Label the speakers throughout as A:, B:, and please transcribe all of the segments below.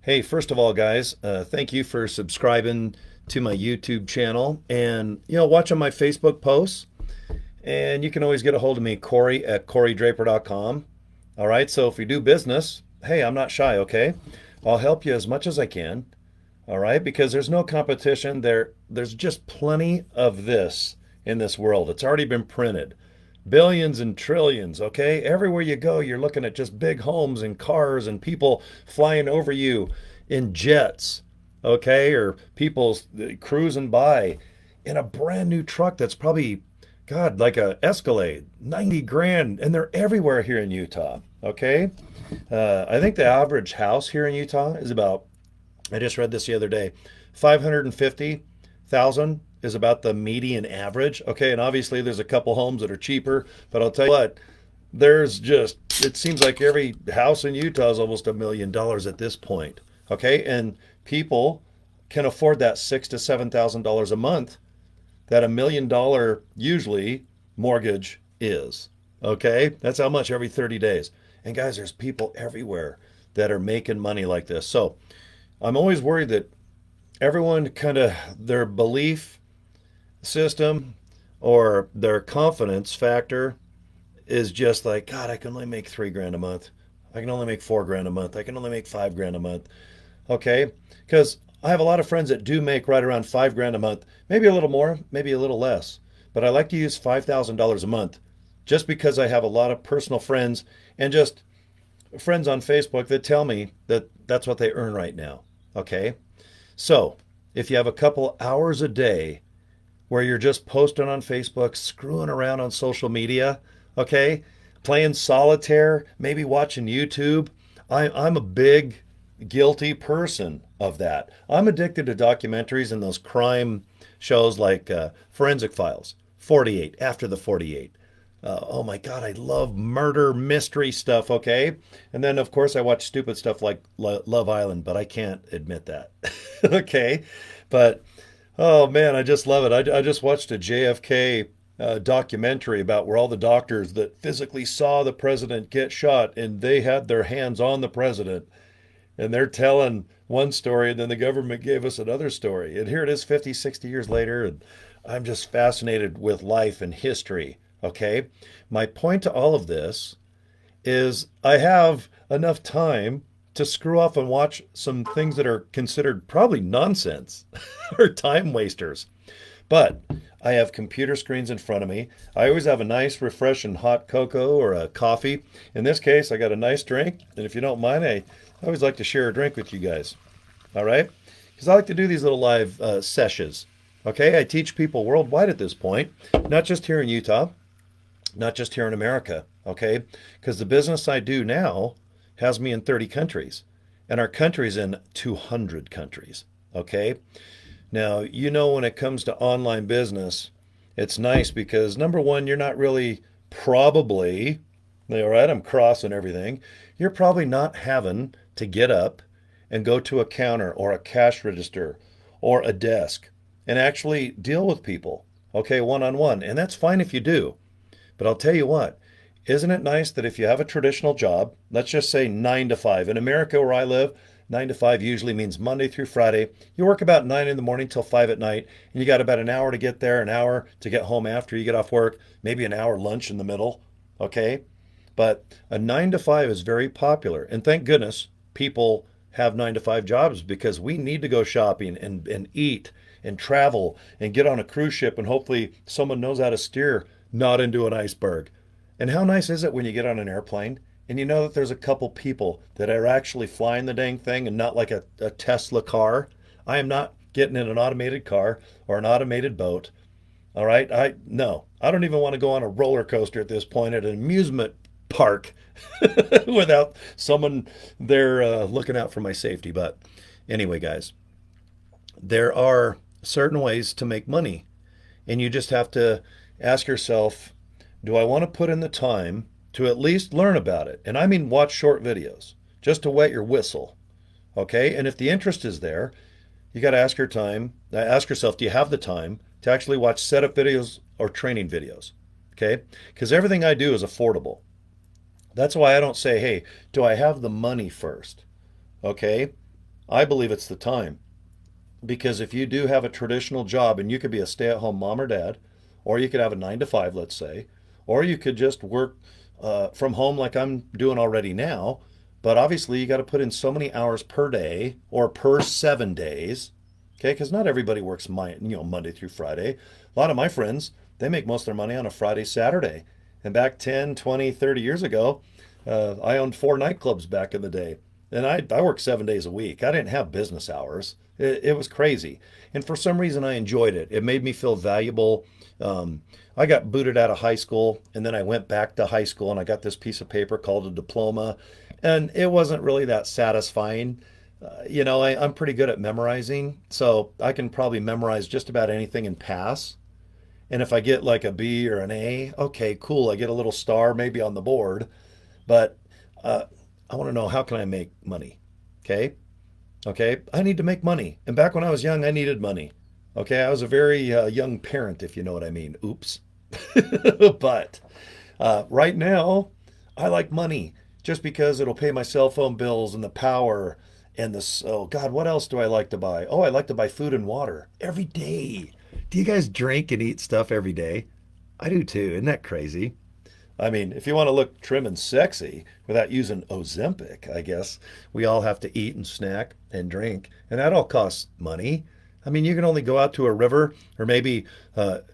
A: Hey, first of all, guys, thank you for subscribing to my YouTube channel and, watching my Facebook posts. And you can always get a hold of me, Cory at CoryDraper.com. All right, so if we do business, hey, I'm not shy, okay? I'll help you as much as I can. All right, because there's no competition. There's just plenty of this in this world. It's already been printed. Billions and trillions, okay? Everywhere you go, you're looking at just big homes and cars and people flying over you in jets, okay? Or people cruising by in a brand new truck that's probably, God, like a Escalade, 90 grand, and they're everywhere here in Utah, okay? I think the average house here in Utah is about, I just read this the other day, 550,000 is about the median average. Okay, and obviously there's a couple homes that are cheaper, but I'll tell you what, there's just, it seems like every house in Utah is almost $1 million at this point. Okay, and people can afford that six to $7,000 a month that $1 million usually mortgage is. Okay, that's how much every 30 days. And guys, there's people everywhere that are making money like this. So I'm always worried that everyone kind of their belief system or their confidence factor is just like, God, I can only make 3 grand a month. I can only make 4 grand a month. I can only make 5 grand a month. Okay. Because I have a lot of friends that do make right around 5 grand a month, maybe a little more, maybe a little less. But I like to use $5,000 a month just because I have a lot of personal friends and just friends on Facebook that tell me that that's what they earn right now. Okay. So if you have a couple hours a day where you're just posting on Facebook, screwing around on social media, okay, playing solitaire, maybe watching YouTube, I'm a big guilty person of that. I'm addicted to documentaries and those crime shows like Forensic Files, 48, After the 48. Oh my God, I love murder mystery stuff, okay? And then, of course, I watch stupid stuff like Love Island, but I can't admit that, okay? But, oh man, I just love it. I just watched a JFK documentary about where all the doctors that physically saw the president get shot and they had their hands on the president. And they're telling one story, and then the government gave us another story. And here it is 50, 60 years later, and I'm just fascinated with life and history. Okay. My point to all of this is I have enough time to screw off and watch some things that are considered probably nonsense or time wasters. But I have computer screens in front of me. I always have a nice, refreshing hot cocoa or a coffee. In this case, I got a nice drink. And if you don't mind, I always like to share a drink with you guys. All right? Because I like to do these little live sessions. Okay? I teach people worldwide at this point, not just here in Utah, not just here in America, okay? Because the business I do now has me in 30 countries, and our country's in 200 countries, okay? Now, when it comes to online business, it's nice because number one, you're not really probably, all right, I'm crossing everything, you're probably not having to get up and go to a counter or a cash register or a desk and actually deal with people, okay, one on one. And that's fine if you do. But I'll tell you what, isn't it nice that if you have a traditional job, let's just say 9 to 5. In America where I live, 9 to 5 usually means Monday through Friday. You work about 9 in the morning till 5 at night, and you got about an hour to get there, an hour to get home after you get off work, maybe an hour lunch in the middle. Okay? But a 9 to 5 is very popular. And thank goodness people have 9 to 5 jobs because we need to go shopping and eat and travel and get on a cruise ship and hopefully someone knows how to steer not into an iceberg. And how nice is it when you get on an airplane and you know that there's a couple people that are actually flying the dang thing and not like a Tesla car? I am not getting in an automated car or an automated boat. All right. I don't even want to go on a roller coaster at this point at an amusement park without someone there looking out for my safety. But anyway, guys, there are certain ways to make money, and you just have to ask yourself, do I want to put in the time to at least learn about it? And I mean, watch short videos just to wet your whistle. Okay. And if the interest is there, you got to ask yourself, do you have the time to actually watch setup videos or training videos? Okay. Because everything I do is affordable. That's why I don't say, hey, do I have the money first? Okay. I believe it's the time. Because if you do have a traditional job and you could be a stay at home mom or dad, or you could have a 9 to 5, let's say, or you could just work from home like I'm doing already now. But obviously, you got to put in so many hours per day or per 7 days. Okay, because not everybody works Monday through Friday. A lot of my friends, they make most of their money on a Friday, Saturday. And back 10, 20, 30 years ago, I owned 4 nightclubs back in the day. And I worked 7 days a week. I didn't have business hours. It was crazy. And for some reason, I enjoyed it. It made me feel valuable. I got booted out of high school, and then I went back to high school and I got this piece of paper called a diploma. And it wasn't really that satisfying. I'm pretty good at memorizing, so I can probably memorize just about anything and pass. And if I get like a B or an A, okay, cool. I get a little star maybe on the board. But uh, I want to know, how can I make money? Okay. Okay. I need to make money. And back when I was young, I needed money. Okay. I was a very young parent, if you know what I mean. Oops. But right now, I like money just because it'll pay my cell phone bills and the power and the. Oh, God, what else do I like to buy? Oh, I like to buy food and water every day. Do you guys drink and eat stuff every day? I do too. Isn't that crazy? I mean, if you want to look trim and sexy without using Ozempic, I guess we all have to eat and snack and drink, and that all costs money. I mean, you can only go out to a river or maybe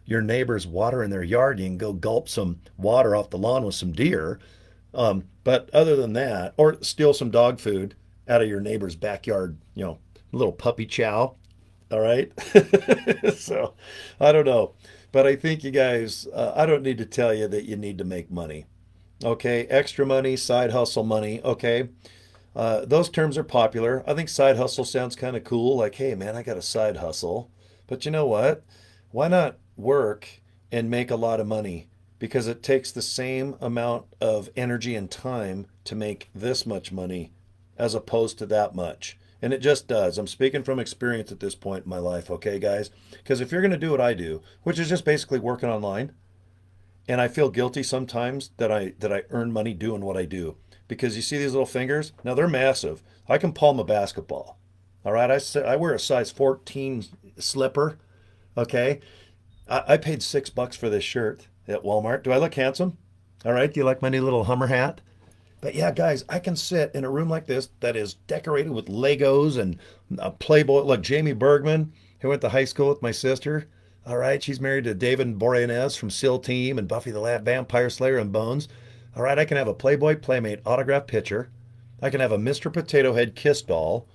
A: your neighbor's water in their yard. You can go gulp some water off the lawn with some deer. But other than that, or steal some dog food out of your neighbor's backyard, a little puppy chow. All right. So I don't know. But I think you guys, I don't need to tell you that you need to make money. Okay. Extra money, side hustle money. Okay. Those terms are popular. I think side hustle sounds kind of cool. Like, hey, man, I got a side hustle. But you know what? Why not work and make a lot of money? Because it takes the same amount of energy and time to make this much money as opposed to that much. And it just does. I'm speaking from experience at this point in my life, okay, guys? Because if you're going to do what I do, which is just basically working online, and I feel guilty sometimes that I earn money doing what I do. Because you see these little fingers? Now they're massive. I can palm a basketball. All right, I wear a size 14 slipper. Okay, I paid $6 for this shirt at Walmart. Do I look handsome? All right, do you like my new little Hummer hat? But yeah, guys, I can sit in a room like this that is decorated with Legos and a Playboy. Look, Jamie Bergman, who went to high school with my sister. All right, she's married to David Boreanaz from SEAL Team and Buffy the Vampire Slayer and Bones. All right, I can have a Playboy Playmate autographed picture. I can have a Mr. Potato Head kiss doll.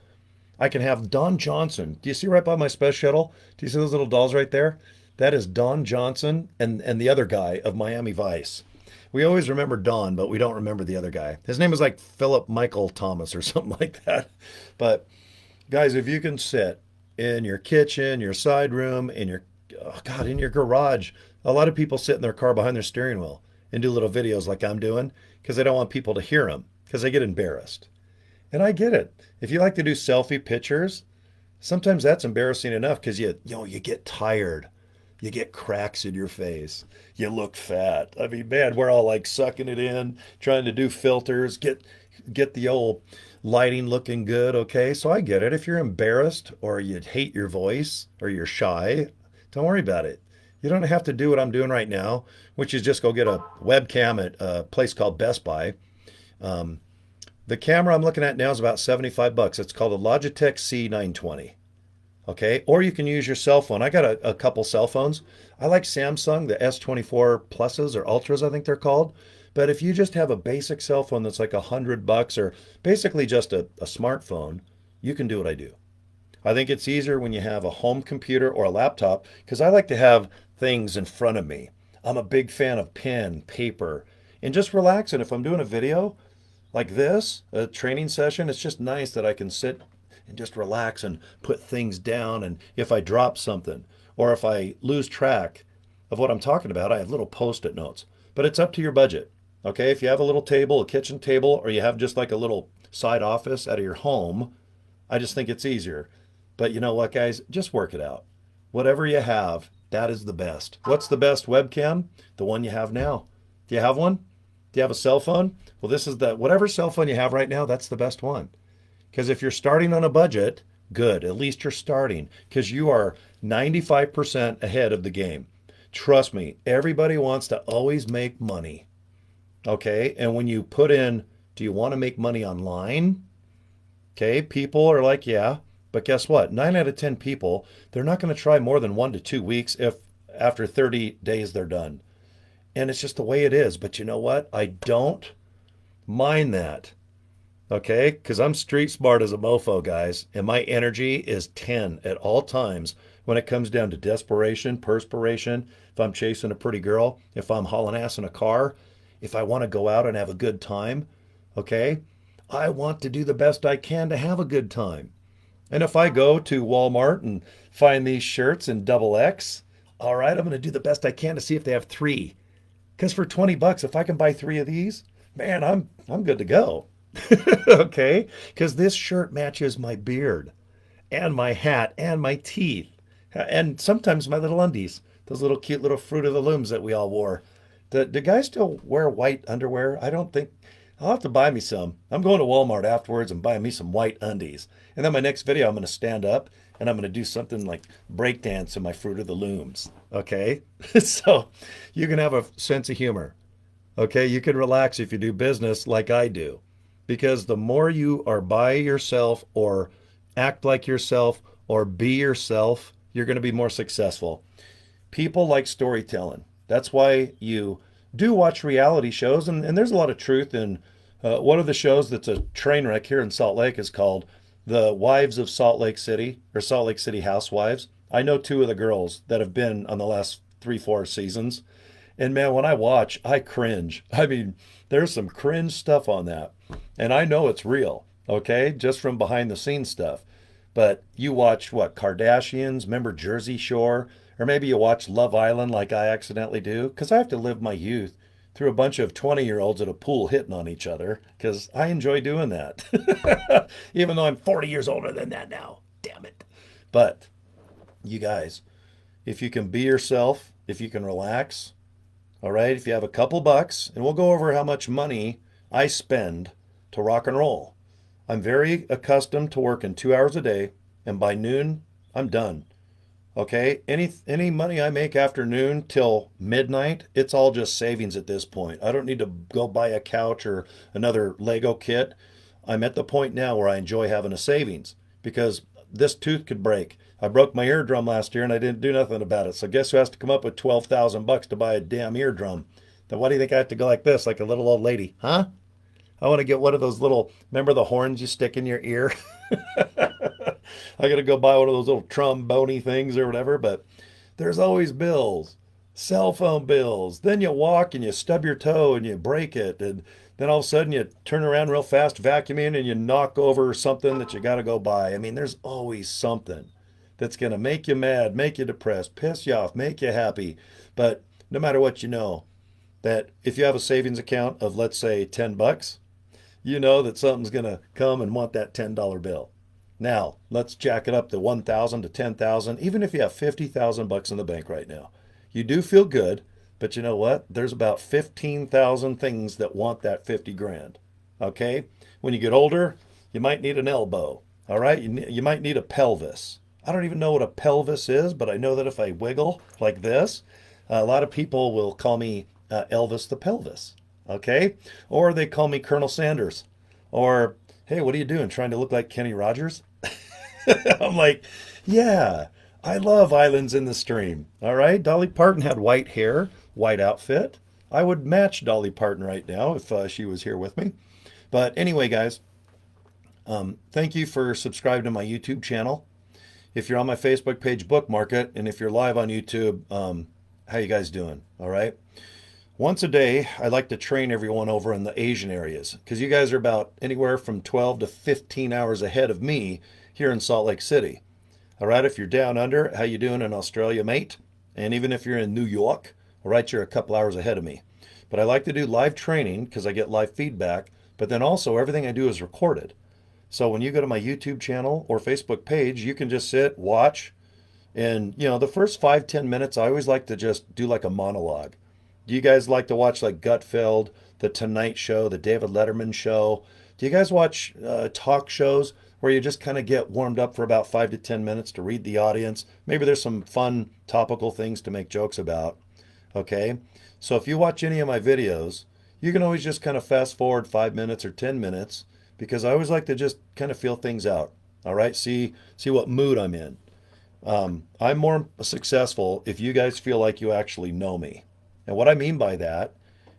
A: I can have Don Johnson. Do you see right by my space shuttle? Do you see those little dolls right there? That is Don Johnson and the other guy of Miami Vice. We always remember Don, but we don't remember the other guy. His name is like Philip Michael Thomas or something like that. But guys, if you can sit in your kitchen, your side room, in your garage, a lot of people sit in their car behind their steering wheel and do little videos like I'm doing because they don't want people to hear them because they get embarrassed. And I get it. If you like to do selfie pictures, sometimes that's embarrassing enough because you get tired. You get cracks in your face. You look fat. I mean, man, we're all like sucking it in, trying to do filters, get the old lighting looking good, okay? So I get it. If you're embarrassed or you hate your voice or you're shy, don't worry about it. You don't have to do what I'm doing right now, which is just go get a webcam at a place called Best Buy. Um, the camera I'm looking at now is about $75. It's called a Logitech C920. Okay, or you can use your cell phone. I got a couple cell phones. I like Samsung, the S24 Pluses or Ultras, I think they're called. But if you just have a basic cell phone that's like $100 or basically just a smartphone, you can do what I do. I think it's easier when you have a home computer or a laptop because I like to have things in front of me. I'm a big fan of pen, paper, and just relaxing. If I'm doing a video like this, a training session, it's just nice that I can sit and just relax and put things down. And if I drop something or if I lose track of what I'm talking about, I have little post-it notes. But it's up to your budget. Okay, if you have a little table, a kitchen table, or you have just like a little side office out of your home, I just think it's easier. But you know what, guys? Just work it out. Whatever you have, that is the best. What's the best webcam? The one you have now. Do you have one? Do you have a cell phone? Well, this is whatever cell phone you have right now, that's the best one. Because if you're starting on a budget, good. At least you're starting because you are 95% ahead of the game. Trust me, everybody wants to always make money. Okay. And when you put in, do you want to make money online? Okay. People are like, yeah. But guess what? 9 out of 10 people, they're not going to try more than 1 to 2 weeks if after 30 days they're done. And it's just the way it is. But you know what? I don't mind that. Okay, because I'm street smart as a mofo, guys, and my energy is 10 at all times when it comes down to desperation, perspiration, if I'm chasing a pretty girl, if I'm hauling ass in a car, if I want to go out and have a good time, okay, I want to do the best I can to have a good time. And if I go to Walmart and find these shirts in double X, all right, I'm going to do the best I can to see if they have three. Because for 20 bucks, if I can buy three of these, man, I'm good to go. Okay? Because this shirt matches my beard and my hat and my teeth and sometimes my little undies, those little cute little Fruit of the Looms that we all wore. Do guys still wear white underwear? I don't think. I'll have to buy me some. I'm going to Walmart afterwards and buying me some white undies. And then my next video, I'm going to stand up and I'm going to do something like breakdance in my Fruit of the Looms. Okay? So you can have a sense of humor. Okay? You can relax if you do business like I do. Because the more you are by yourself or act like yourself or be yourself, you're going to be more successful. People like storytelling. That's why you do watch reality shows, and there's a lot of truth in one of the shows that's a train wreck here in Salt Lake is called The Wives of Salt Lake City or Salt Lake City Housewives. I know two of the girls that have been on the last 3, 4 seasons. And man, when I watch, I cringe. I mean, there's some cringe stuff on that. And I know it's real, okay? Just from behind the scenes stuff. But you watch what, Kardashians, remember Jersey Shore? Or maybe you watch Love Island like I accidentally do? Because I have to live my youth through a bunch of 20-year-olds at a pool hitting on each other because I enjoy doing that. Even though I'm 40 years older than that now. Damn it. But you guys, if you can be yourself, if you can relax, all right, if you have a couple bucks, and we'll go over how much money I spend to rock and roll. I'm very accustomed to working 2 hours a day, and by noon, I'm done. Okay, any money I make after noon till midnight, it's all just savings at this point. I don't need to go buy a couch or another Lego kit. I'm at the point now where I enjoy having a savings because this tooth could break. I broke my eardrum last year and I didn't do nothing about it. So guess who has to come up with 12,000 bucks to buy a damn eardrum? Then why do you think I have to go like this, like a little old lady? Huh? I want to get one of those little, remember the horns you stick in your ear? I got to go buy one of those little trombone things or whatever, but there's always bills, cell phone bills. Then you walk and you stub your toe and you break it. And then all of a sudden you turn around real fast vacuuming and you knock over something that you got to go buy. I mean, there's always something that's going to make you mad, make you depressed, piss you off, make you happy. But no matter what, you know that if you have a savings account of, let's say, 10 bucks, you know that something's going to come and want that $10 bill. Now, let's jack it up to 1,000 to 10,000, even if you have 50,000 bucks in the bank right now. You do feel good, but you know what? There's about 15,000 things that want that 50 grand. Okay? When you get older, you might need an elbow. All right? You might need a pelvis. I don't even know what a pelvis is, but I know that if I wiggle like this, a lot of people will call me Elvis the Pelvis. Okay? Or they call me Colonel Sanders. Or, hey, what are you doing? Trying to look like Kenny Rogers? I'm like, yeah, I love Islands in the Stream. All right? Dolly Parton had white hair, white outfit. I would match Dolly Parton right now if she was here with me. But anyway, guys, thank you for subscribing to my YouTube channel. If you're on my Facebook page, bookmark it. And if you're live on YouTube, how you guys doing? All right? Once a day, I like to train everyone over in the Asian areas because you guys are about anywhere from 12 to 15 hours ahead of me here in Salt Lake City. All right, if you're down under, how you doing in Australia, mate? And even if you're in New York, all right, you're a couple hours ahead of me. But I like to do live training because I get live feedback, but then also everything I do is recorded. So when you go to my YouTube channel or Facebook page, you can just sit, watch, and you know, the first 5-10 minutes, I always like to just do like a monologue. Do you guys like to watch like Gutfeld, The Tonight Show, The David Letterman Show? Do you guys watch talk shows where you just kind of get warmed up for about 5 to 10 minutes to read the audience. Maybe there's some fun topical things to make jokes about. Okay. So if you watch any of my videos, you can always just kind of fast forward 5 minutes or 10 minutes because I always like to just kind of feel things out. All right. See what mood I'm in. I'm more successful if you guys feel like you actually know me. And what I mean by that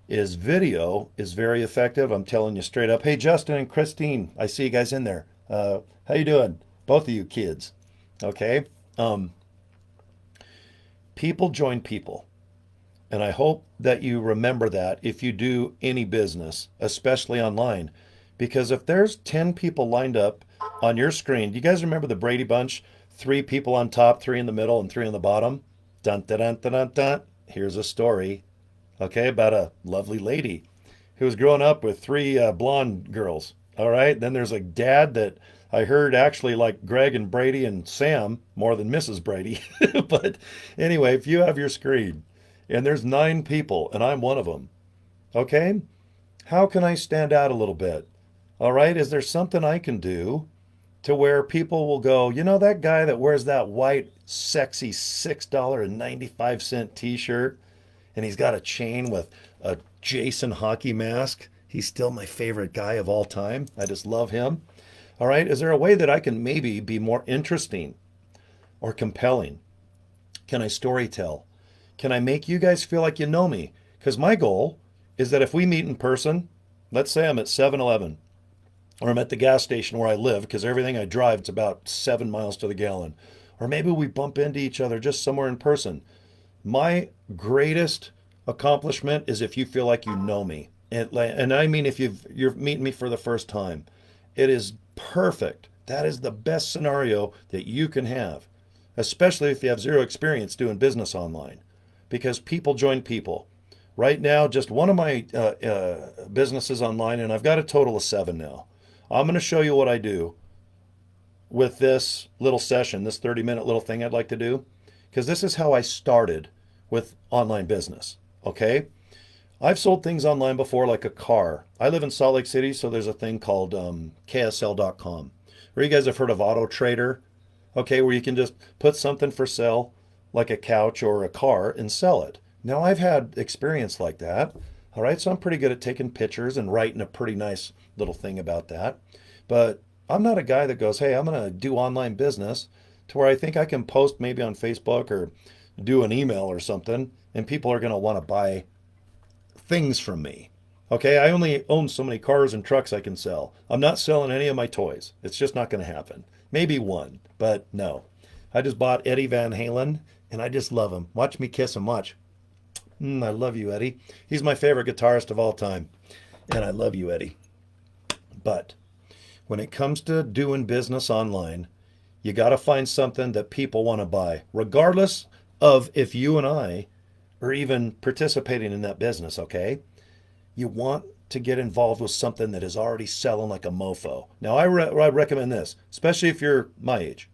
A: is video is very effective. I'm telling you straight up. Hey, Justin and Christine, I see you guys in there. How you doing? Both of you kids. Okay. Um, People join people. And I hope that you remember that if you do any business, especially online. Because if there's 10 people lined up on your screen, do you guys remember the Brady Bunch? Three people on top, three in the middle, and three on the bottom. Dun dun dun dun dun. Dun. Here's a story, okay, about a lovely lady who was growing up with three blonde girls. All right. Then there's a dad that I heard actually like Greg and Brady and Sam more than Mrs. Brady. But anyway, if you have your screen and there's 9 people and I'm one of them, okay, how can I stand out a little bit? All right. Is there something I can do to where people will go, you know, that guy that wears that white, sexy $6.95 t shirt and he's got a chain with a Jason hockey mask? He's still my favorite guy of all time. I just love him. All right. Is there a way that I can maybe be more interesting or compelling? Can I story tell? Can I make you guys feel like you know me? Because my goal is that if we meet in person, let's say I'm at 7-Eleven or I'm at the gas station where I live, because everything I drive, it's about 7 miles to the gallon. Or maybe we bump into each other just somewhere in person. My greatest accomplishment is if you feel like you know me. And I mean, if you're meeting me for the first time, it is perfect. That is the best scenario that you can have, especially if you have zero experience doing business online, because people join people. Right now, just one of my businesses online, and I've got a total of 7 now. I'm going to show you what I do with this little session, this 30-minute little thing I'd like to do, because this is how I started with online business. Okay. I've sold things online before, like a car. I live in Salt Lake City, so there's a thing called KSL.com, where you guys have heard of Auto Trader, okay, where you can just put something for sale, like a couch or a car, and sell it. Now, I've had experience like that, all right, so I'm pretty good at taking pictures and writing a pretty nice little thing about that. But I'm not a guy that goes, hey, I'm going to do online business to where I think I can post maybe on Facebook or do an email or something, and people are going to want to buy things from me. Okay, I only own so many cars and trucks I can sell. I'm not selling any of my toys. It's just not going to happen. Maybe one, but no. I just bought Eddie Van Halen, and I just love him. Watch me kiss him, watch. I love you, Eddie. He's my favorite guitarist of all time, and I love you, Eddie. But when it comes to doing business online, you got to find something that people want to buy, regardless of if you and I are even participating in that business, okay? You want to get involved with something that is already selling like a mofo. Now, I recommend this, especially if you're my age.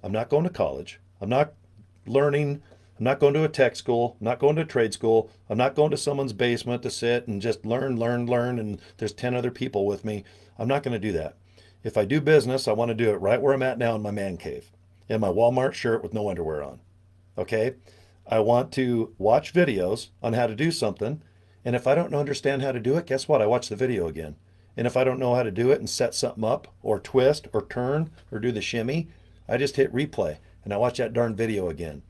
A: I'm not going to college. I'm not learning. I'm not going to a tech school. I'm not going to a trade school. I'm not going to someone's basement to sit and just learn, and there's 10 other people with me. I'm not going to do that. If I do business, I want to do it right where I'm at now in my man cave, in my Walmart shirt with no underwear on, okay? I want to watch videos on how to do something. And if I don't understand how to do it, guess what? I watch the video again. And if I don't know how to do it and set something up or twist or turn or do the shimmy, I just hit replay and I watch that darn video again.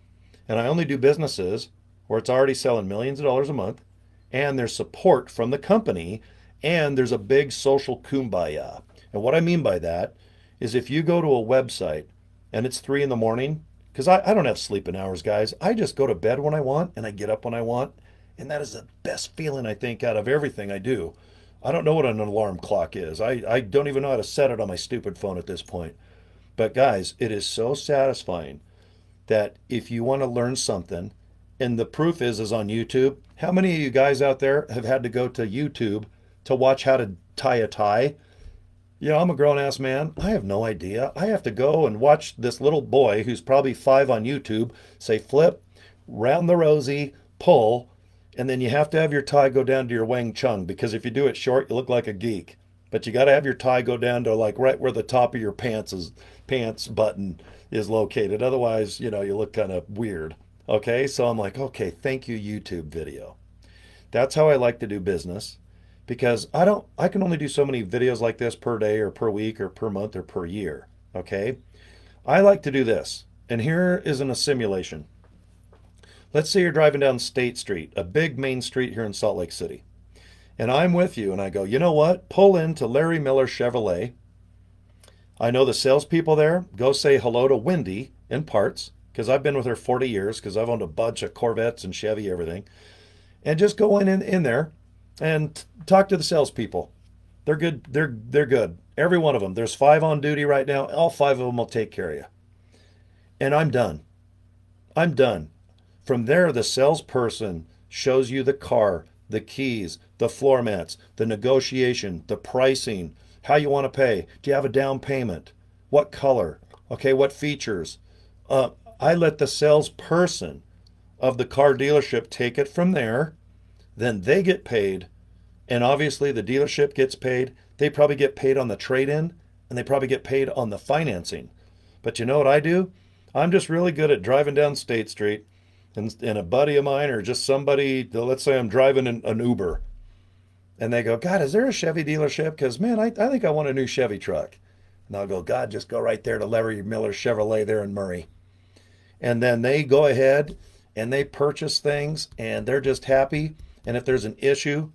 A: And I only do businesses where it's already selling millions of dollars a month and there's support from the company and there's a big social kumbaya. And what I mean by that is if you go to a website and it's 3 in the morning, because I don't have sleeping hours, guys. I just go to bed when I want and I get up when I want. And that is the best feeling, I think, out of everything I do. I don't know what an alarm clock is. I don't even know how to set it on my stupid phone at this point. But guys, it is so satisfying that if you want to learn something, and the proof is on YouTube. How many of you guys out there have had to go to YouTube to watch how to tie a tie? You know, I'm a grown-ass man. I have no idea. I have to go and watch this little boy who's probably 5 on YouTube say flip, round the rosy, pull, and then you have to have your tie go down to your Wang Chung, because if you do it short, you look like a geek. but you got to have your tie go down to like right where the top of your pants button is located. Otherwise, you look kind of weird. Okay, so I'm like, okay, thank you, YouTube video. That's how I like to do business because I can only do so many videos like this per day or per week or per month or per year. Okay, I like to do this. And here isn't a simulation. Let's say you're driving down State Street, a big main street here in Salt Lake City. And I'm with you and I go, you know what? Pull into Larry Miller Chevrolet. I know the salespeople there. Go say hello to Wendy in parts because I've been with her 40 years because I've owned a bunch of Corvettes and Chevy, everything. And just go in there and talk to the salespeople. They're good. They're good. Every one of them. There's 5 on duty right now. All 5 of them will take care of you. And I'm done. I'm done. From there, the salesperson shows you the car, the keys, the floor mats, the negotiation, the pricing, how you want to pay. Do you have a down payment? What color? Okay, what features? I let the salesperson of the car dealership take it from there. Then they get paid. And obviously, the dealership gets paid. They probably get paid on the trade in and they probably get paid on the financing. But you know what I do? I'm just really good at driving down State Street and a buddy of mine or just somebody, let's say I'm driving an Uber and they go, God, is there a Chevy dealership? Because, man, I think I want a new Chevy truck. And I'll go, God, just go right there to Larry Miller Chevrolet there in Murray. And then they go ahead and they purchase things and they're just happy. And if there's an issue,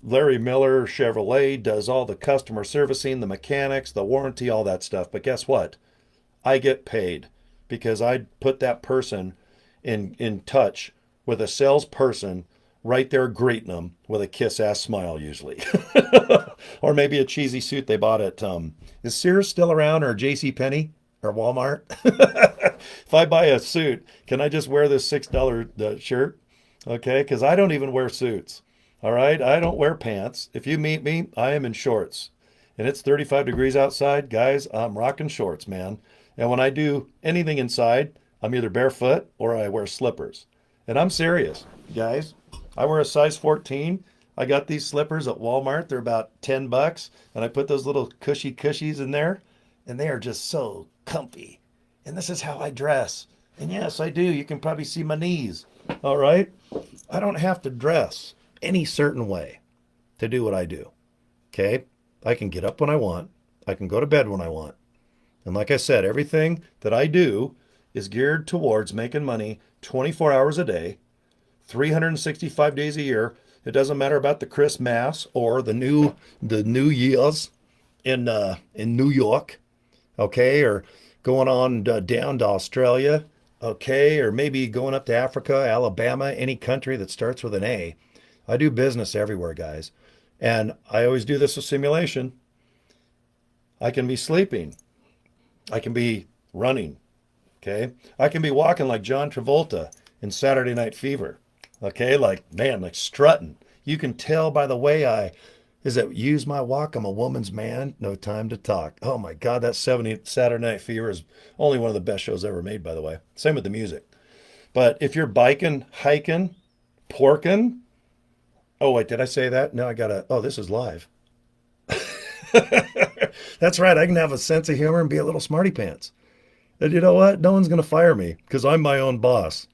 A: Larry Miller Chevrolet does all the customer servicing, the mechanics, the warranty, all that stuff. But guess what? I get paid because I put that person in touch with a salesperson right there greeting them with a kiss-ass smile usually. Or maybe a cheesy suit they bought at, is Sears still around or JCPenney or Walmart? If I buy a suit, can I just wear this $6 shirt? Okay, because I don't even wear suits. All right, I don't wear pants. If you meet me, I am in shorts. And it's 35 degrees outside, guys, I'm rocking shorts, man. And when I do anything inside, I'm either barefoot or I wear slippers. And I'm serious, guys. I wear a size 14. I got these slippers at Walmart. They're about $10. And I put those little cushies in there. And they are just so comfy. And this is how I dress. And yes, I do. You can probably see my knees. All right? I don't have to dress any certain way to do what I do. Okay? I can get up when I want. I can go to bed when I want. And like I said, everything that I do is geared towards making money 24 hours a day, 365 days a year. It doesn't matter about the Christmas or the New Year's in New York, okay, or going on down to Australia, okay, or maybe going up to Africa, Alabama, any country that starts with an A. I do business everywhere, guys. And I always do this with simulation. I can be sleeping. I can be running. Okay. I can be walking like John Travolta in Saturday Night Fever. Okay. Like, man, like strutting. You can tell by the way use my walk. I'm a woman's man. No time to talk. Oh my God. That Saturday Night Fever is only one of the best shows ever made, by the way. Same with the music. But if you're biking, hiking, porking, oh, wait, did I say that? No, this is live. That's right. I can have a sense of humor and be a little smarty pants. And you know what? No one's going to fire me because I'm my own boss.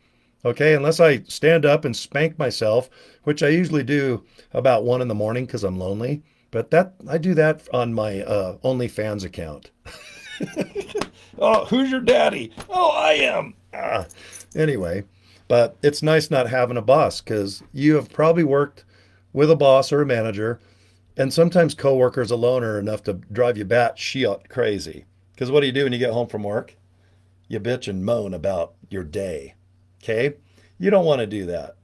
A: Okay, unless I stand up and spank myself, which I usually do about 1 in the morning because I'm lonely. But I do that on my OnlyFans account. Oh, who's your daddy? Oh, I am. Anyway, but it's nice not having a boss because you have probably worked with a boss or a manager, and sometimes coworkers alone are enough to drive you batshit crazy. Because what do you do when you get home from work? You bitch and moan about your day. Okay? You don't want to do that.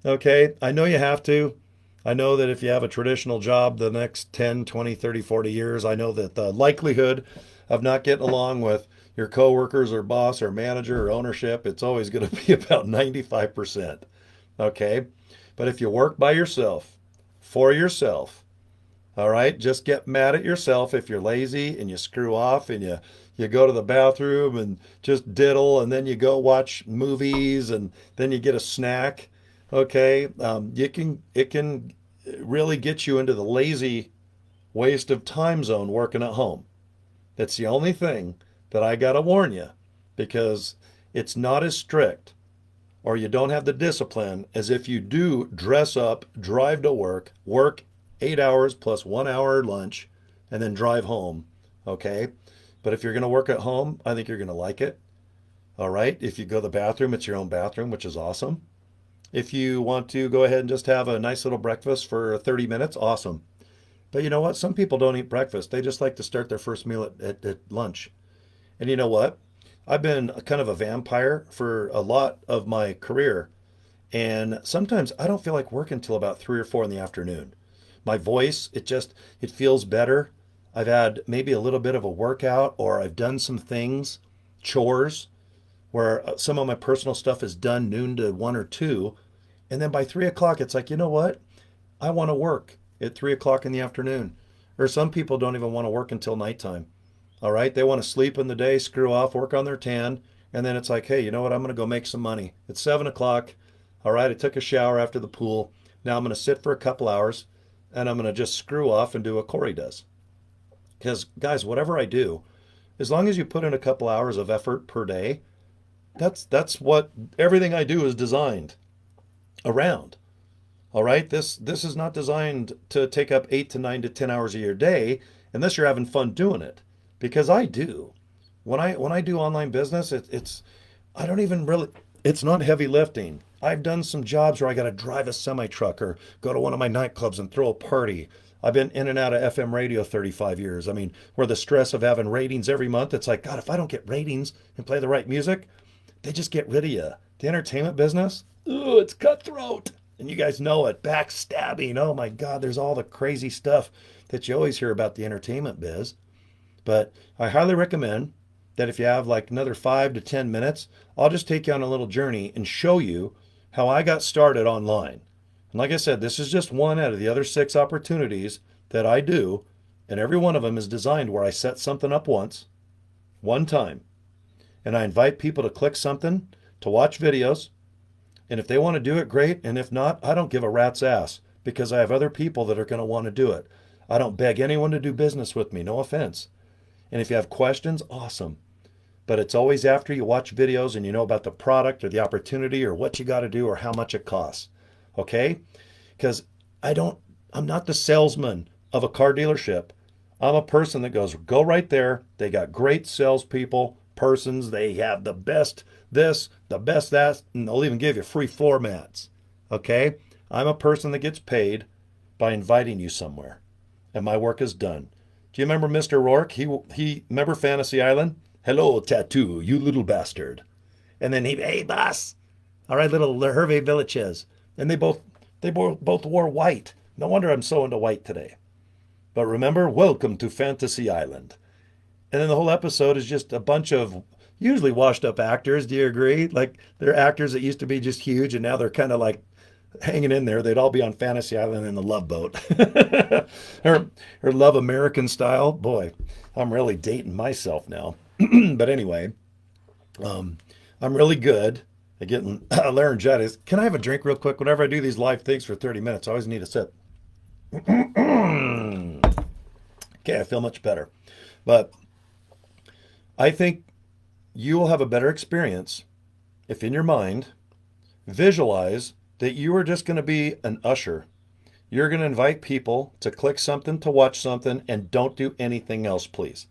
A: Okay? I know you have to. I know that if you have a traditional job the next 10, 20, 30, 40 years, I know that the likelihood of not getting along with your coworkers or boss or manager or ownership, it's always going to be about 95%. Okay? But if you work by yourself, for yourself, all right, just get mad at yourself if you're lazy and you screw off and you go to the bathroom and just diddle and then you go watch movies and then you get a snack. Okay, it can really get you into the lazy waste of time zone working at home. That's the only thing that I got to warn you, because it's not as strict, or you don't have the discipline as if you do dress up, drive to work, work 8 hours plus 1 hour lunch, and then drive home. Okay. But if you're going to work at home, I think you're going to like it. All right. If you go to the bathroom, it's your own bathroom, which is awesome. If you want to go ahead and just have a nice little breakfast for 30 minutes, awesome. But you know what? Some people don't eat breakfast. They just like to start their first meal at lunch. And you know what? I've been kind of a vampire for a lot of my career. And sometimes I don't feel like working until about 3 or 4 in the afternoon. My voice, it feels better. I've had maybe a little bit of a workout, or I've done some things, chores, where some of my personal stuff is done noon to 1 or 2. And then by 3 o'clock, it's like, you know what? I want to work at 3 o'clock in the afternoon. Or some people don't even want to work until nighttime. All right. They want to sleep in the day, screw off, work on their tan. And then it's like, hey, you know what? I'm going to go make some money. It's 7 o'clock. All right. I took a shower after the pool. Now I'm going to sit for a couple hours and I'm going to just screw off and do what Cory does. Because, guys, whatever I do, as long as you put in a couple hours of effort per day, that's what everything I do is designed around. All right, this is not designed to take up 8 to 9 to 10 hours of your day unless you're having fun doing it. Because I do. When I do online business, it's I don't even really, it's not heavy lifting. I've done some jobs where I got to drive a semi truck or go to one of my nightclubs and throw a party. I've been in and out of FM radio 35 years. I mean, where the stress of having ratings every month, it's like, God, if I don't get ratings and play the right music, they just get rid of you. The entertainment business, ooh, it's cutthroat. And you guys know it. Backstabbing. Oh my God, there's all the crazy stuff that you always hear about the entertainment biz. But I highly recommend that if you have like another 5 to 10 minutes, I'll just take you on a little journey and show you how I got started online. And like I said, this is just one out of the other 6 opportunities that I do. And every one of them is designed where I set something up once, one time, and I invite people to click something, to watch videos. And if they want to do it, great. And if not, I don't give a rat's ass, because I have other people that are going to want to do it. I don't beg anyone to do business with me. No offense. And if you have questions, awesome. But it's always after you watch videos and you know about the product or the opportunity or what you got to do or how much it costs. Okay? Because I'm not the salesman of a car dealership. I'm a person that goes, go right there. They got great salespeople, persons. They have the best this, the best that, and they'll even give you free floor mats. Okay? I'm a person that gets paid by inviting you somewhere. And my work is done. Do you remember Mr. Rourke? He remember Fantasy Island? Hello, tattoo, you little bastard. And then hey, boss. All right, little Hervé Villachez. And they both wore white. No wonder I'm so into white today. But remember, welcome to Fantasy Island. And then the whole episode is just a bunch of usually washed up actors. Do you agree? Like, they're actors that used to be just huge and now they're kind of like hanging in there. They'd all be on Fantasy Island in the Love Boat. or Love American style. Boy, I'm really dating myself now. But anyway, I'm really good at getting laryngitis. Can I have a drink real quick? Whenever I do these live things for 30 minutes, I always need a sip. Okay, I feel much better. But I think you will have a better experience if in your mind, visualize that you are just going to be an usher. You're going to invite people to click something, to watch something, and don't do anything else, please.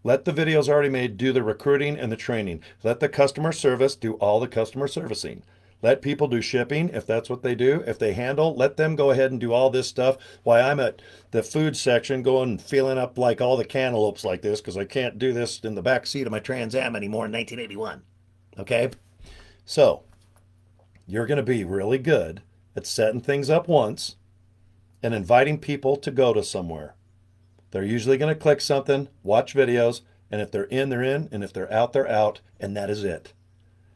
A: Let the videos already made do the recruiting and the training. Let the customer service do all the customer servicing. Let people do shipping if that's what they do. If they handle, let them go ahead and do all this stuff while I'm at the food section going and feeling up like all the cantaloupes like this, because I can't do this in the back seat of my Trans Am anymore in 1981. Okay? So, you're going to be really good at setting things up once and inviting people to go to somewhere. They're usually going to click something, watch videos, and if they're in, they're in, and if they're out, they're out, and that is it.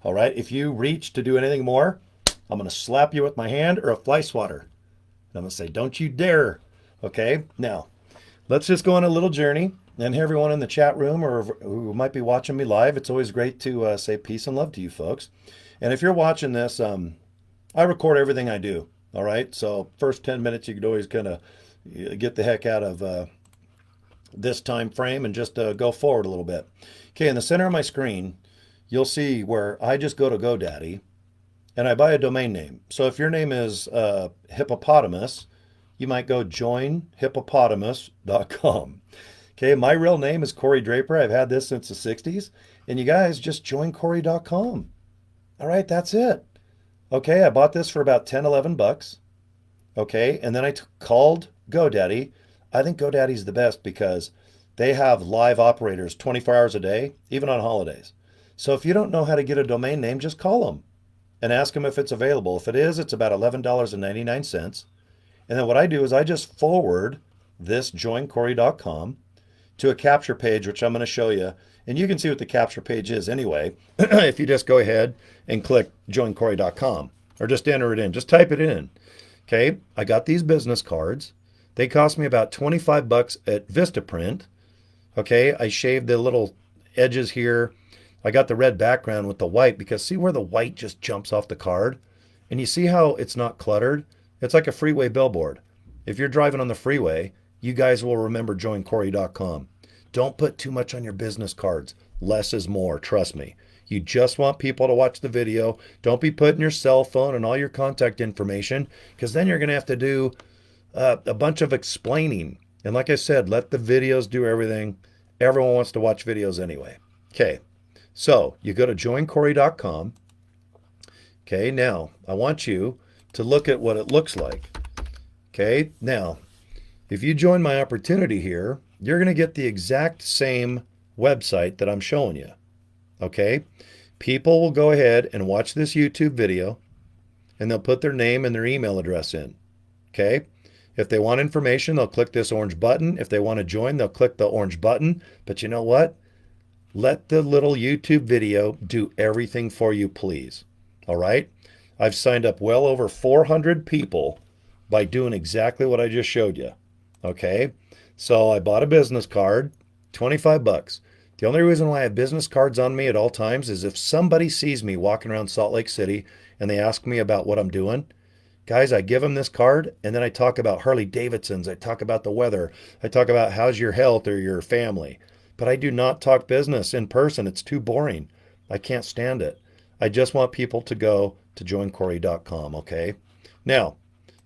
A: All right? If you reach to do anything more, I'm going to slap you with my hand or a fly swatter. And I'm going to say, don't you dare. Okay? Now, let's just go on a little journey. And everyone in the chat room or who might be watching me live, it's always great to say peace and love to you folks. And if you're watching this, I record everything I do. All right? So first 10 minutes, you could always kind of get the heck out of this time frame and just go forward a little bit. Okay, in the center of my screen, you'll see where I just go to GoDaddy and I buy a domain name. So if your name is hippopotamus, you might go joinhippopotamus.com. Okay, my real name is Cory Draper. I've had this since the 60s. And you guys just joincory.com. All right, that's it. Okay, I bought this for about 10, 11 bucks. Okay, and then I called GoDaddy. I think GoDaddy's the best because they have live operators 24 hours a day, even on holidays. So if you don't know how to get a domain name, just call them and ask them if it's available. If it is, it's about $11.99. And then what I do is I just forward this joincory.com to a capture page, which I'm going to show you. And you can see what the capture page is anyway, if you just go ahead and click joincory.com or just enter it in, just type it in. Okay, I got these business cards. They cost me about 25 bucks at Vistaprint. Okay, I shaved the little edges here. I got the red background with the white because see where the white just jumps off the card? And you see how it's not cluttered? It's like a freeway billboard. If you're driving on the freeway, you guys will remember joincory.com. Don't put too much on your business cards. Less is more, trust me. You just want people to watch the video. Don't be putting your cell phone and all your contact information because then you're going to have to do a bunch of explaining. And like I said, let the videos do everything. Everyone wants to watch videos anyway. Okay, so you go to joincory.com. Okay, now I want you to look at what it looks like. Okay, now if you join my opportunity here, you're going to get the exact same website that I'm showing you. Okay, people will go ahead and watch this YouTube video and they'll put their name and their email address in. Okay, if they want information, they'll click this orange button. If they want to join, they'll click the orange button. But you know what? Let the little YouTube video do everything for you, please. All right, I've signed up well over 400 people by doing exactly what I just showed you. Okay, so I bought a business card, 25 bucks. The only reason why I have business cards on me at all times is if somebody sees me walking around Salt Lake City and they ask me about what I'm doing, guys, I give them this card and then I talk about Harley Davidsons. I talk about the weather. I talk about how's your health or your family. But I do not talk business in person. It's too boring. I can't stand it. I just want people to go to joincory.com, okay? Now,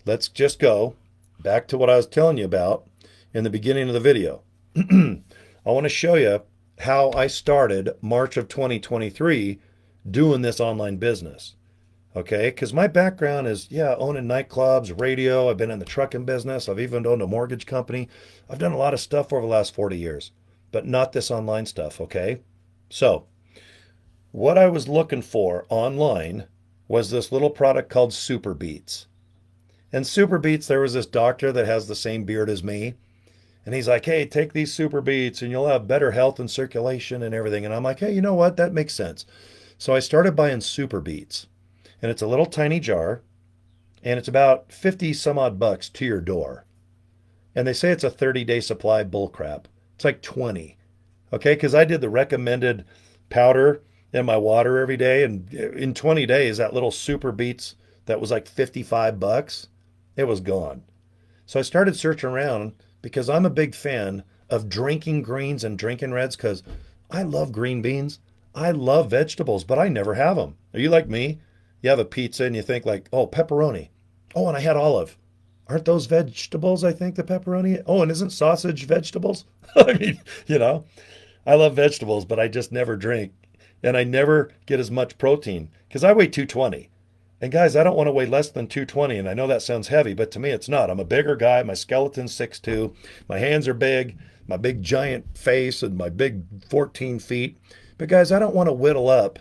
A: let's just go back to what I was telling you about in the beginning of the video. I want to show you how I started March of 2023 doing this online business. Okay, because my background is, owning nightclubs, radio. I've been in the trucking business. I've even owned a mortgage company. I've done a lot of stuff over the last 40 years, but not this online stuff, okay? So what I was looking for online was this little product called Super Beats. And Super Beats, there was this doctor that has the same beard as me. And he's like, hey, take these Super Beats and you'll have better health and circulation and everything. And I'm like, hey, you know what? That makes sense. So I started buying Super Beats. And it's a little tiny jar. And it's about 50 some odd bucks to your door. And they say it's a 30-day supply. Bull crap. It's like 20. Okay, because I did the recommended powder in my water every day. And in 20 days, that little Super Beats that was like 55 bucks, it was gone. So I started searching around because I'm a big fan of drinking greens and drinking reds because I love green beans. I love vegetables, but I never have them. Are you like me? You have a pizza and you think like, oh, pepperoni. Oh, and I had olive. Aren't those vegetables, I think, the pepperoni? Oh, and isn't sausage vegetables? I mean, I love vegetables, but I just never drink. And I never get as much protein because I weigh 220. And guys, I don't want to weigh less than 220. And I know that sounds heavy, but to me, it's not. I'm a bigger guy. My skeleton's 6'2". My hands are big, my big giant face and my big 14 feet. But guys, I don't want to whittle up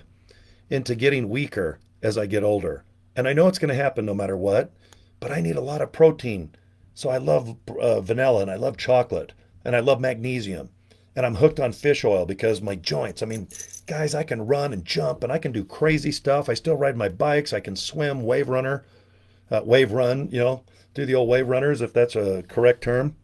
A: into getting weaker as I get older. And I know it's going to happen no matter what, but I need a lot of protein. So I love vanilla and I love chocolate and I love magnesium. And I'm hooked on fish oil because my joints, guys, I can run and jump and I can do crazy stuff. I still ride my bikes. I can swim, wave run, do the old wave runners, if that's a correct term.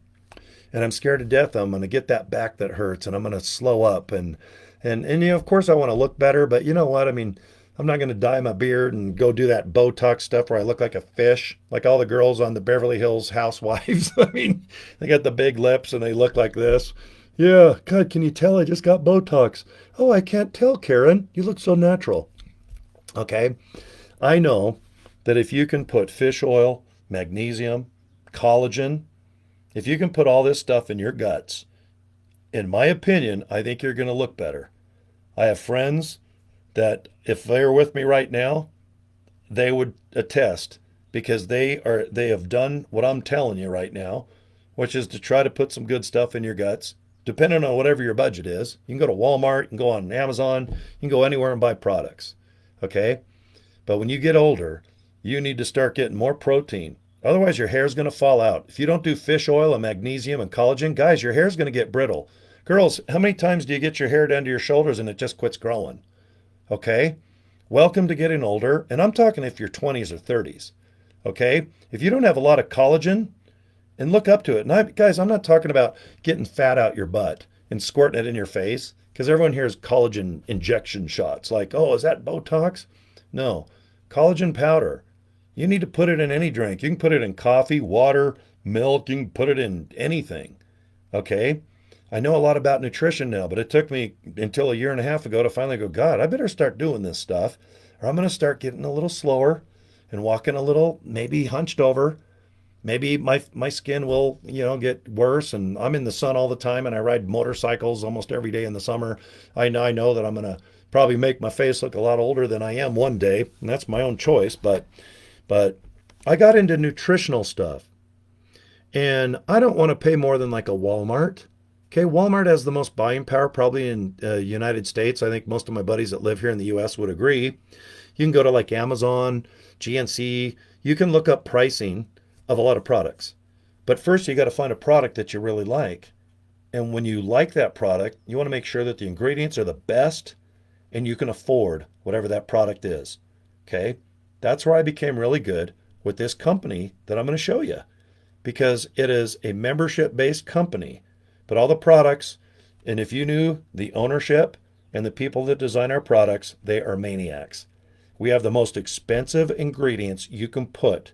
A: And I'm scared to death I'm going to get that back that hurts and I'm going to slow up. And of course, I want to look better. But you know what? I'm I'm not going to dye my beard and go do that Botox stuff where I look like a fish, like all the girls on the Beverly Hills Housewives. I mean, they got the big lips and they look like this. Yeah, God, can you tell I just got Botox? Oh, I can't tell, Karen. You look so natural. Okay. I know that if you can put fish oil, magnesium, collagen, if you can put all this stuff in your guts, in my opinion, I think you're going to look better. I have friends that if they were with me right now, they would attest because they have done what I'm telling you right now, which is to try to put some good stuff in your guts. Depending on whatever your budget is, you can go to Walmart, you can go on Amazon, you can go anywhere and buy products. Okay? But when you get older, you need to start getting more protein. Otherwise, your hair is going to fall out. If you don't do fish oil and magnesium and collagen, guys, your hair is going to get brittle. Girls, how many times do you get your hair down to your shoulders and it just quits growing? Okay? Welcome to getting older. And I'm talking if you're 20s or 30s. Okay? If you don't have a lot of collagen, and look up to it. And guys, I'm not talking about getting fat out your butt and squirting it in your face because everyone hears collagen injection shots. Like, oh, is that Botox? No. Collagen powder. You need to put it in any drink. You can put it in coffee, water, milk. You can put it in anything. Okay? I know a lot about nutrition now, but it took me until a year and a half ago to finally go, God, I better start doing this stuff or I'm going to start getting a little slower and walking a little, maybe hunched over. Maybe my skin will, get worse and I'm in the sun all the time and I ride motorcycles almost every day in the summer. I know that I'm going to probably make my face look a lot older than I am one day, and that's my own choice, but I got into nutritional stuff. And I don't want to pay more than like a Walmart. Okay, Walmart has the most buying power probably in United States. I think most of my buddies that live here in the US would agree. You can go to like Amazon, GNC, you can look up pricing of a lot of products. But first, you got to find a product that you really like. And when you like that product, you want to make sure that the ingredients are the best and you can afford whatever that product is. Okay? That's where I became really good with this company that I'm going to show you because it is a membership based company. But all the products, and if you knew the ownership and the people that design our products, they are maniacs. We have the most expensive ingredients you can put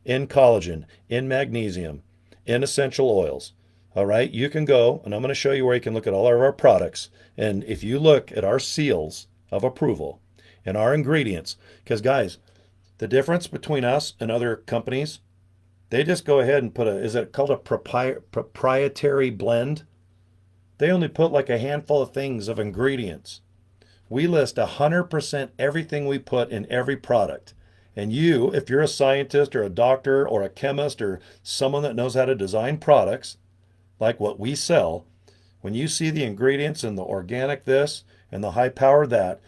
A: in collagen, in magnesium, in essential oils. All right, you can go, and I'm going to show you where you can look at all of our products. And if you look at our seals of approval and our ingredients, because guys, the difference between us and other companies, they just go ahead and put is it called a proprietary blend? They only put like a handful of things of ingredients. We list 100% everything we put in every product. And you, if you're a scientist or a doctor or a chemist or someone that knows how to design products, like what we sell, when you see the ingredients and the organic this and the high power that,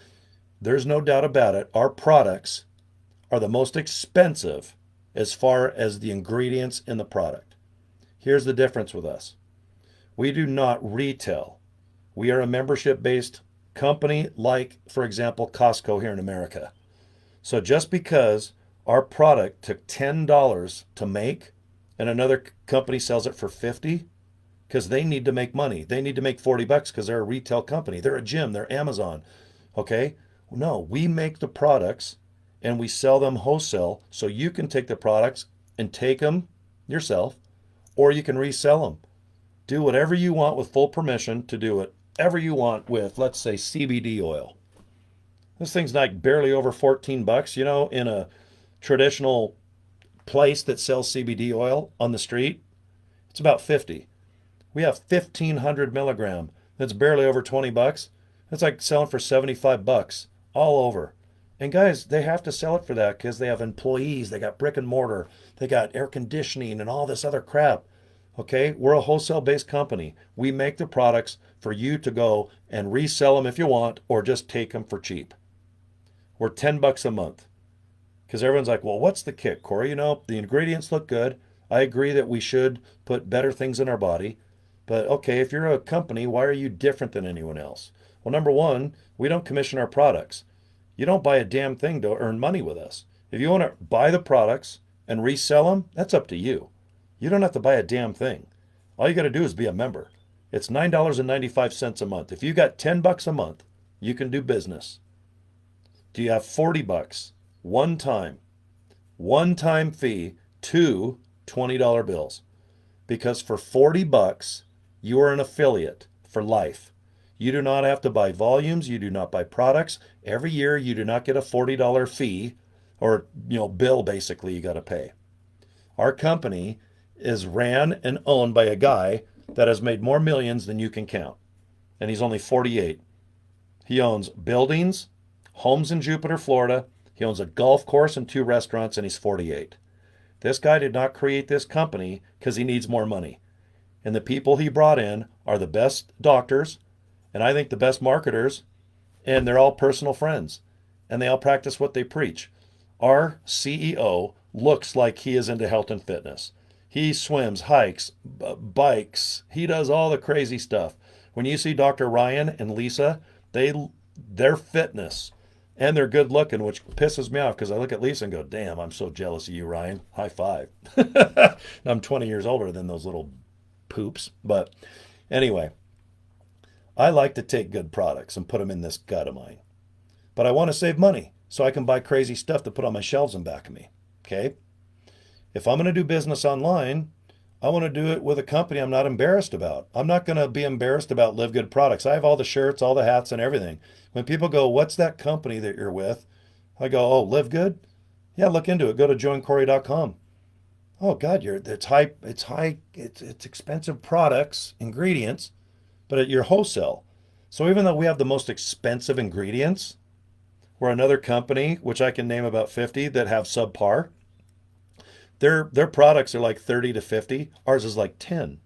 A: there's no doubt about it, our products are the most expensive as far as the ingredients in the product. Here's the difference with us. We do not retail. We are a membership-based company like, for example, Costco here in America. So just because our product took $10 to make and another company sells it for 50, because they need to make money. They need to make 40 bucks because they're a retail company. They're a gym, they're Amazon. Okay? No, we make the products and we sell them wholesale so you can take the products and take them yourself or you can resell them. Do whatever you want with full permission to do whatever you want with, let's say, CBD oil. This thing's like barely over 14 bucks, in a traditional place that sells CBD oil on the street. It's about 50. We have 1,500 milligram. That's barely over 20 bucks. That's like selling for 75 bucks all over. And guys, they have to sell it for that because they have employees, they got brick and mortar, they got air conditioning and all this other crap. Okay, we're a wholesale-based company. We make the products for you to go and resell them if you want or just take them for cheap. We're 10 bucks a month. Because everyone's like, well, what's the kick, Cory? The ingredients look good. I agree that we should put better things in our body. But okay, if you're a company, why are you different than anyone else? Well, number one, we don't commission our products. You don't buy a damn thing to earn money with us. If you want to buy the products and resell them, that's up to you. You don't have to buy a damn thing. All you got to do is be a member. It's $9.95 a month. If you got 10 bucks a month, you can do business. Do you have 40 bucks? One time fee, two $20 bills. Because for 40 bucks, you are an affiliate for life. You do not have to buy volumes, you do not buy products. Every year you do not get a $40 fee or bill basically you got to pay. Our company is ran and owned by a guy that has made more millions than you can count. And he's only 48. He owns buildings, homes in Jupiter, Florida. He owns a golf course and two restaurants, and he's 48. This guy did not create this company because he needs more money. And the people he brought in are the best doctors, and I think the best marketers, and they're all personal friends. And they all practice what they preach. Our CEO looks like he is into health and fitness. He swims, hikes, bikes. He does all the crazy stuff. When you see Dr. Ryan and Lisa, their fitness and they're good looking, which pisses me off because I look at Lisa and go, damn, I'm so jealous of you, Ryan. High five. I'm 20 years older than those little poops. But anyway, I like to take good products and put them in this gut of mine. But I want to save money so I can buy crazy stuff to put on my shelves in back of me. Okay? If I'm going to do business online, I want to do it with a company I'm not embarrassed about. I'm not going to be embarrassed about Live Good products. I have all the shirts, all the hats, and everything. When people go, what's that company that you're with? I go, oh, Live Good? Yeah, look into it. Go to joincory.com. Oh God, it's expensive products, ingredients, but at your wholesale. So even though we have the most expensive ingredients, we're another company, which I can name about 50 that have subpar. Their products are like 30 to 50. Ours is like 10.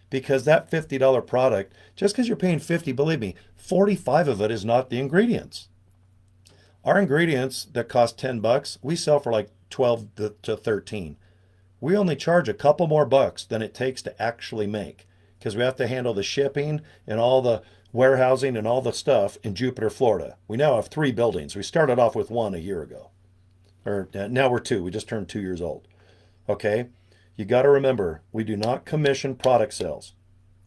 A: Because that $50 product, just because you're paying 50, believe me, 45 of it is not the ingredients. Our ingredients that cost 10 bucks, we sell for like 12 to 13. We only charge a couple more bucks than it takes to actually make because we have to handle the shipping and all the warehousing and all the stuff in Jupiter, Florida. We now have 3 buildings. We started off with 1 a year ago. Or now we're 2. We just turned 2 years old. Okay? You got to remember, we do not commission product sales.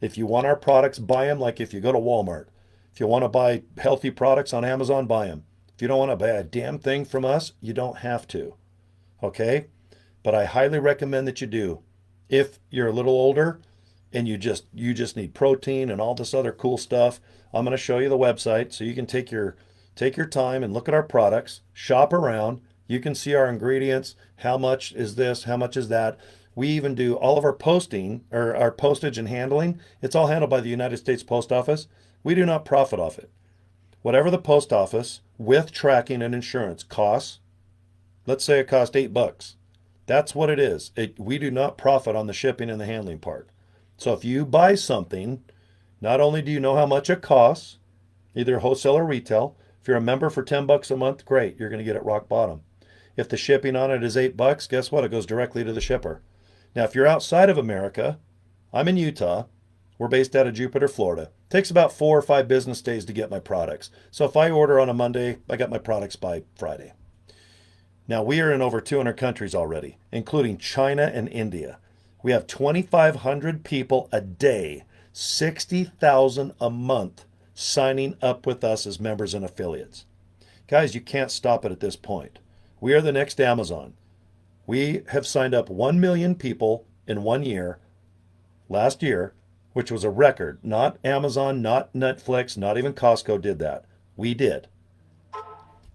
A: If you want our products, buy them like if you go to Walmart. If you want to buy healthy products on Amazon, buy them. If you don't want to buy a damn thing from us, you don't have to. Okay? But I highly recommend that you do. If you're a little older and you just need protein and all this other cool stuff, I'm going to show you the website so you can take your time and look at our products, shop around. You can see our ingredients, how much is this, how much is that. We even do all of our posting or our postage and handling. It's all handled by the United States Post Office. We do not profit off it. Whatever the post office with tracking and insurance costs, let's say it cost $8. That's what it is. We do not profit on the shipping and the handling part. So if you buy something, not only do you know how much it costs, either wholesale or retail. If you're a member for 10 bucks a month, great. You're going to get it rock bottom. If the shipping on it is $8, guess what? It goes directly to the shipper. Now, if you're outside of America, I'm in Utah. We're based out of Jupiter, Florida. It takes about 4 or 5 business days to get my products. So if I order on a Monday, I got my products by Friday. Now, we are in over 200 countries already, including China and India. We have 2,500 people a day, 60,000 a month signing up with us as members and affiliates. Guys, you can't stop it at this point. We are the next Amazon. We have signed up 1 million people in 1 year, last year, which was a record. Not Amazon, not Netflix, not even Costco did that. We did.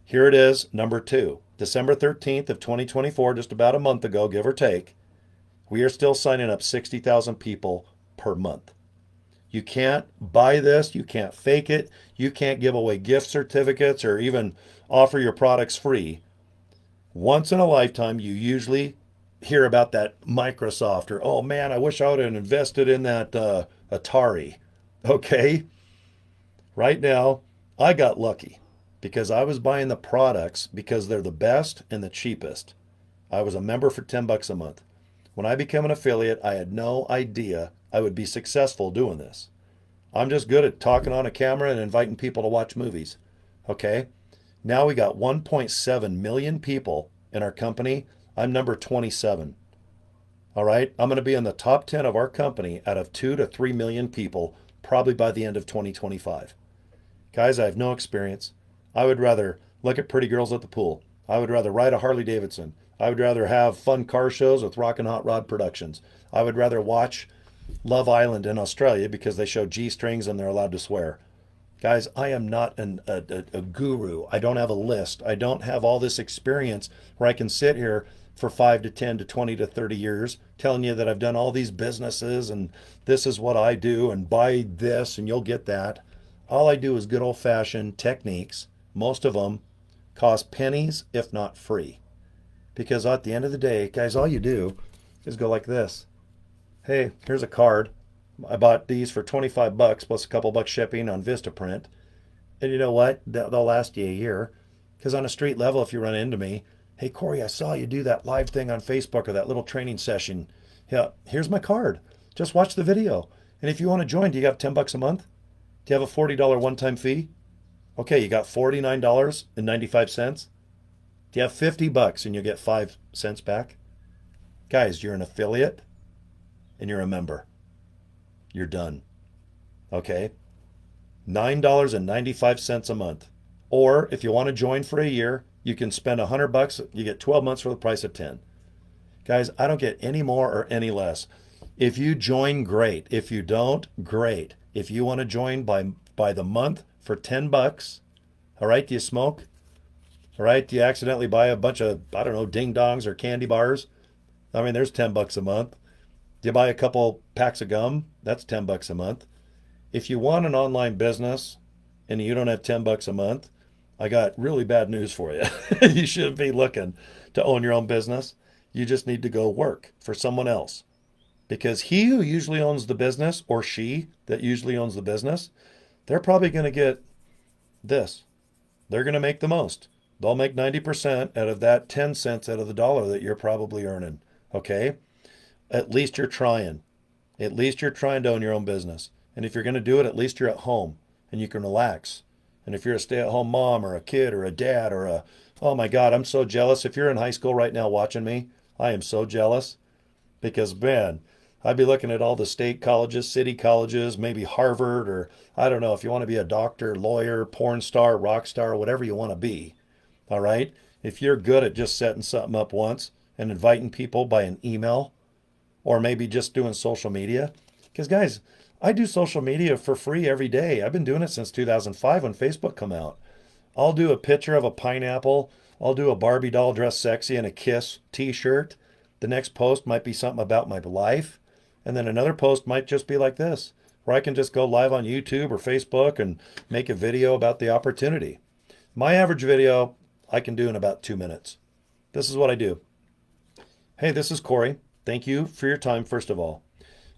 A: Here it is, number 2. December 13th of 2024, just about a month ago, give or take. We are still signing up 60,000 people per month. You can't buy this. You can't fake it. You can't give away gift certificates or even offer your products free. Once in a lifetime, you usually hear about that Microsoft or, oh man, I wish I would have invested in that Atari. Okay? Right now, I got lucky because I was buying the products because they're the best and the cheapest. I was a member for 10 bucks a month. When I became an affiliate, I had no idea I would be successful doing this. I'm just good at talking on a camera and inviting people to watch movies. Okay? Now we got 1.7 million people in our company. I'm number 27. All right? I'm going to be in the top 10 of our company out of 2 to 3 million people probably by the end of 2025. Guys, I have no experience. I would rather look at pretty girls at the pool. I would rather ride a Harley Davidson. I would rather have fun car shows with Rockin' Hot Rod Productions. I would rather watch Love Island in Australia because they show G strings and they're allowed to swear. Guys, I am not a guru. I don't have a list. I don't have all this experience where I can sit here for 5 to 10 to 20 to 30 years telling you that I've done all these businesses and this is what I do and buy this and you'll get that. All I do is good old fashioned techniques. Most of them cost pennies, if not free. Because at the end of the day, guys, all you do is go like this. Hey, here's a card. I bought these for 25 bucks plus a couple bucks shipping on Vistaprint. And you know what? They'll last you a year. Because on a street level, if you run into me, hey, Cory, I saw you do that live thing on Facebook or that little training session. Yeah, here's my card. Just watch the video. And if you want to join, do you have 10 bucks a month? Do you have a $40 one-time fee? Okay, you got $49.95. Do you have 50 bucks and you'll get 5 cents back? Guys, you're an affiliate and you're a member. You're done. Okay? $9.95 a month. Or if you want to join for a year, you can spend 100 bucks, you get 12 months for the price of 10. Guys, I don't get any more or any less. If you join, great. If you don't, great. If you want to join by the month for 10 bucks, all right, do you smoke? All right, do you accidentally buy a bunch of, I don't know, ding dongs or candy bars? I mean, there's 10 bucks a month. Do you buy a couple packs of gum? That's 10 bucks a month. If you want an online business and you don't have 10 bucks a month, I got really bad news for you. You shouldn't be looking to own your own business. You just need to go work for someone else. Because he who usually owns the business or she that usually owns the business, they're probably going to get this. They're going to make the most. They'll make 90% out of that 10 cents out of the dollar that you're probably earning. Okay? At least you're trying. At least you're trying to own your own business. And if you're going to do it, at least you're at home and you can relax. And if you're a stay-at-home mom or a kid or a dad or oh my God, I'm so jealous. If you're in high school right now watching me, I am so jealous because, man, I'd be looking at all the state colleges, city colleges, maybe Harvard, or I don't know, if you want to be a doctor, lawyer, porn star, rock star, whatever you want to be. All right? If you're good at just setting something up once and inviting people by an email or maybe just doing social media. Because, guys, I do social media for free every day. I've been doing it since 2005 when Facebook come out. I'll do a picture of a pineapple. I'll do a Barbie doll dressed sexy in a Kiss t-shirt. The next post might be something about my life. And then another post might just be like this, where I can just go live on YouTube or Facebook and make a video about the opportunity. My average video I can do in about 2 minutes. This is what I do. Hey, this is Cory. Thank you for your time, first of all.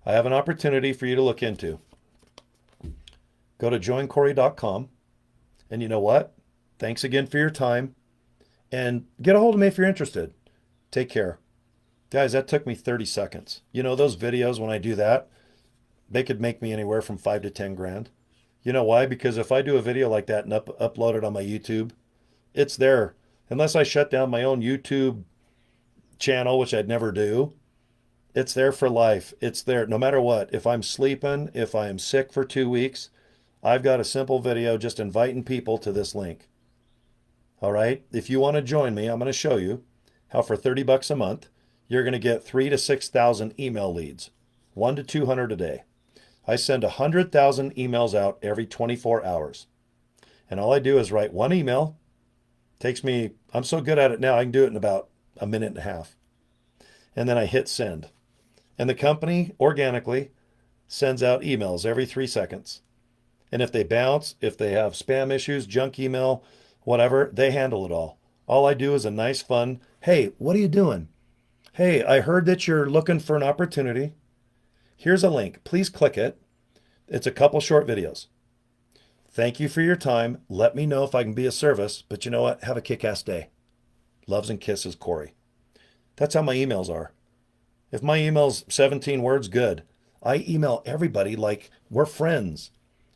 A: I have an opportunity for you to look into. Go to joincory.com. And you know what? Thanks again for your time. And get a hold of me if you're interested. Take care. Guys, that took me 30 seconds. You know, those videos, when I do that, they could make me anywhere from 5 to 10 grand. You know why? Because if I do a video like that and upload it on my YouTube, it's there. Unless I shut down my own YouTube channel, which I'd never do, it's there for life. It's there no matter what. If I'm sleeping, if I am sick for 2 weeks, I've got a simple video just inviting people to this link. All right? If you want to join me, I'm going to show you how for 30 bucks a month, you're going to get 3,000 to 6,000 email leads, 1 to 200 a day. I send 100,000 emails out every 24 hours. And all I do is write one email. Takes me, I'm so good at it now, I can do it in about a minute and a half. And then I hit send. And the company organically sends out emails every 3 seconds. And if they bounce, if they have spam issues, junk email, whatever, they handle it all. All I do is a nice fun, hey, what are you doing? Hey, I heard that you're looking for an opportunity. Here's a link. Please click it. It's a couple short videos. Thank you for your time. Let me know if I can be of service. But you know what? Have a kick-ass day. Loves and kisses, Cory. That's how my emails are. If my email's 17 words, good. I email everybody like we're friends.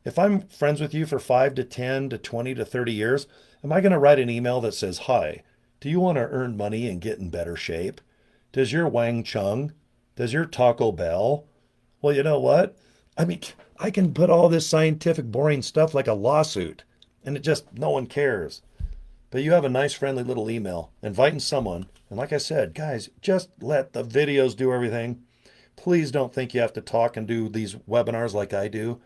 A: If I'm friends with you for 5 to 10 to 20 to 30 years, am I going to write an email that says, hi, do you want to earn money and get in better shape? Does your Wang Chung? Does your Taco Bell? Well, you know what? I mean, I can put all this scientific, boring stuff like a lawsuit And no one cares. But you have a nice, friendly little email inviting someone. And like I said, guys, just let the videos do everything. Please don't think you have to talk and do these webinars like I do.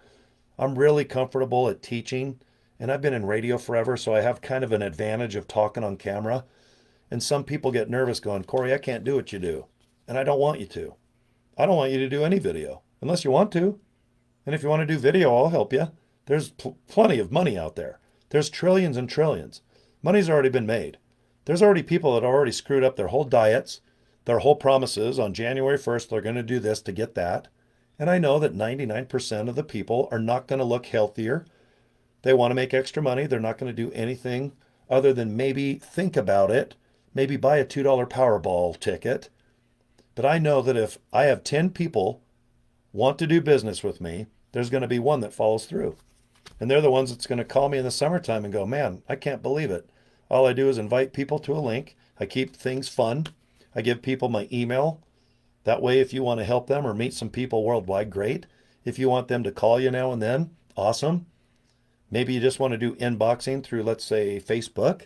A: I'm really comfortable at teaching, and I've been in radio forever, so I have kind of an advantage of talking on camera. And some people get nervous going, Cory, I can't do what you do. And I don't want you to. I don't want you to do any video unless you want to. And if you want to do video, I'll help you. There's plenty of money out there. There's trillions and trillions. Money's already been made. There's already people that already screwed up their whole diets, their whole promises on January 1st, they're going to do this to get that. And I know that 99% of the people are not going to look healthier. They want to make extra money. They're not going to do anything other than maybe think about it, maybe buy a $2 Powerball ticket. But I know that if I have 10 people want to do business with me, there's going to be one that follows through. And they're the ones that's going to call me in the summertime and go, man, I can't believe it. All I do is invite people to a link. I keep things fun. I give people my email. That way, if you want to help them or meet some people worldwide, great. If you want them to call you now and then, awesome. Maybe you just want to do inboxing through, let's say, Facebook.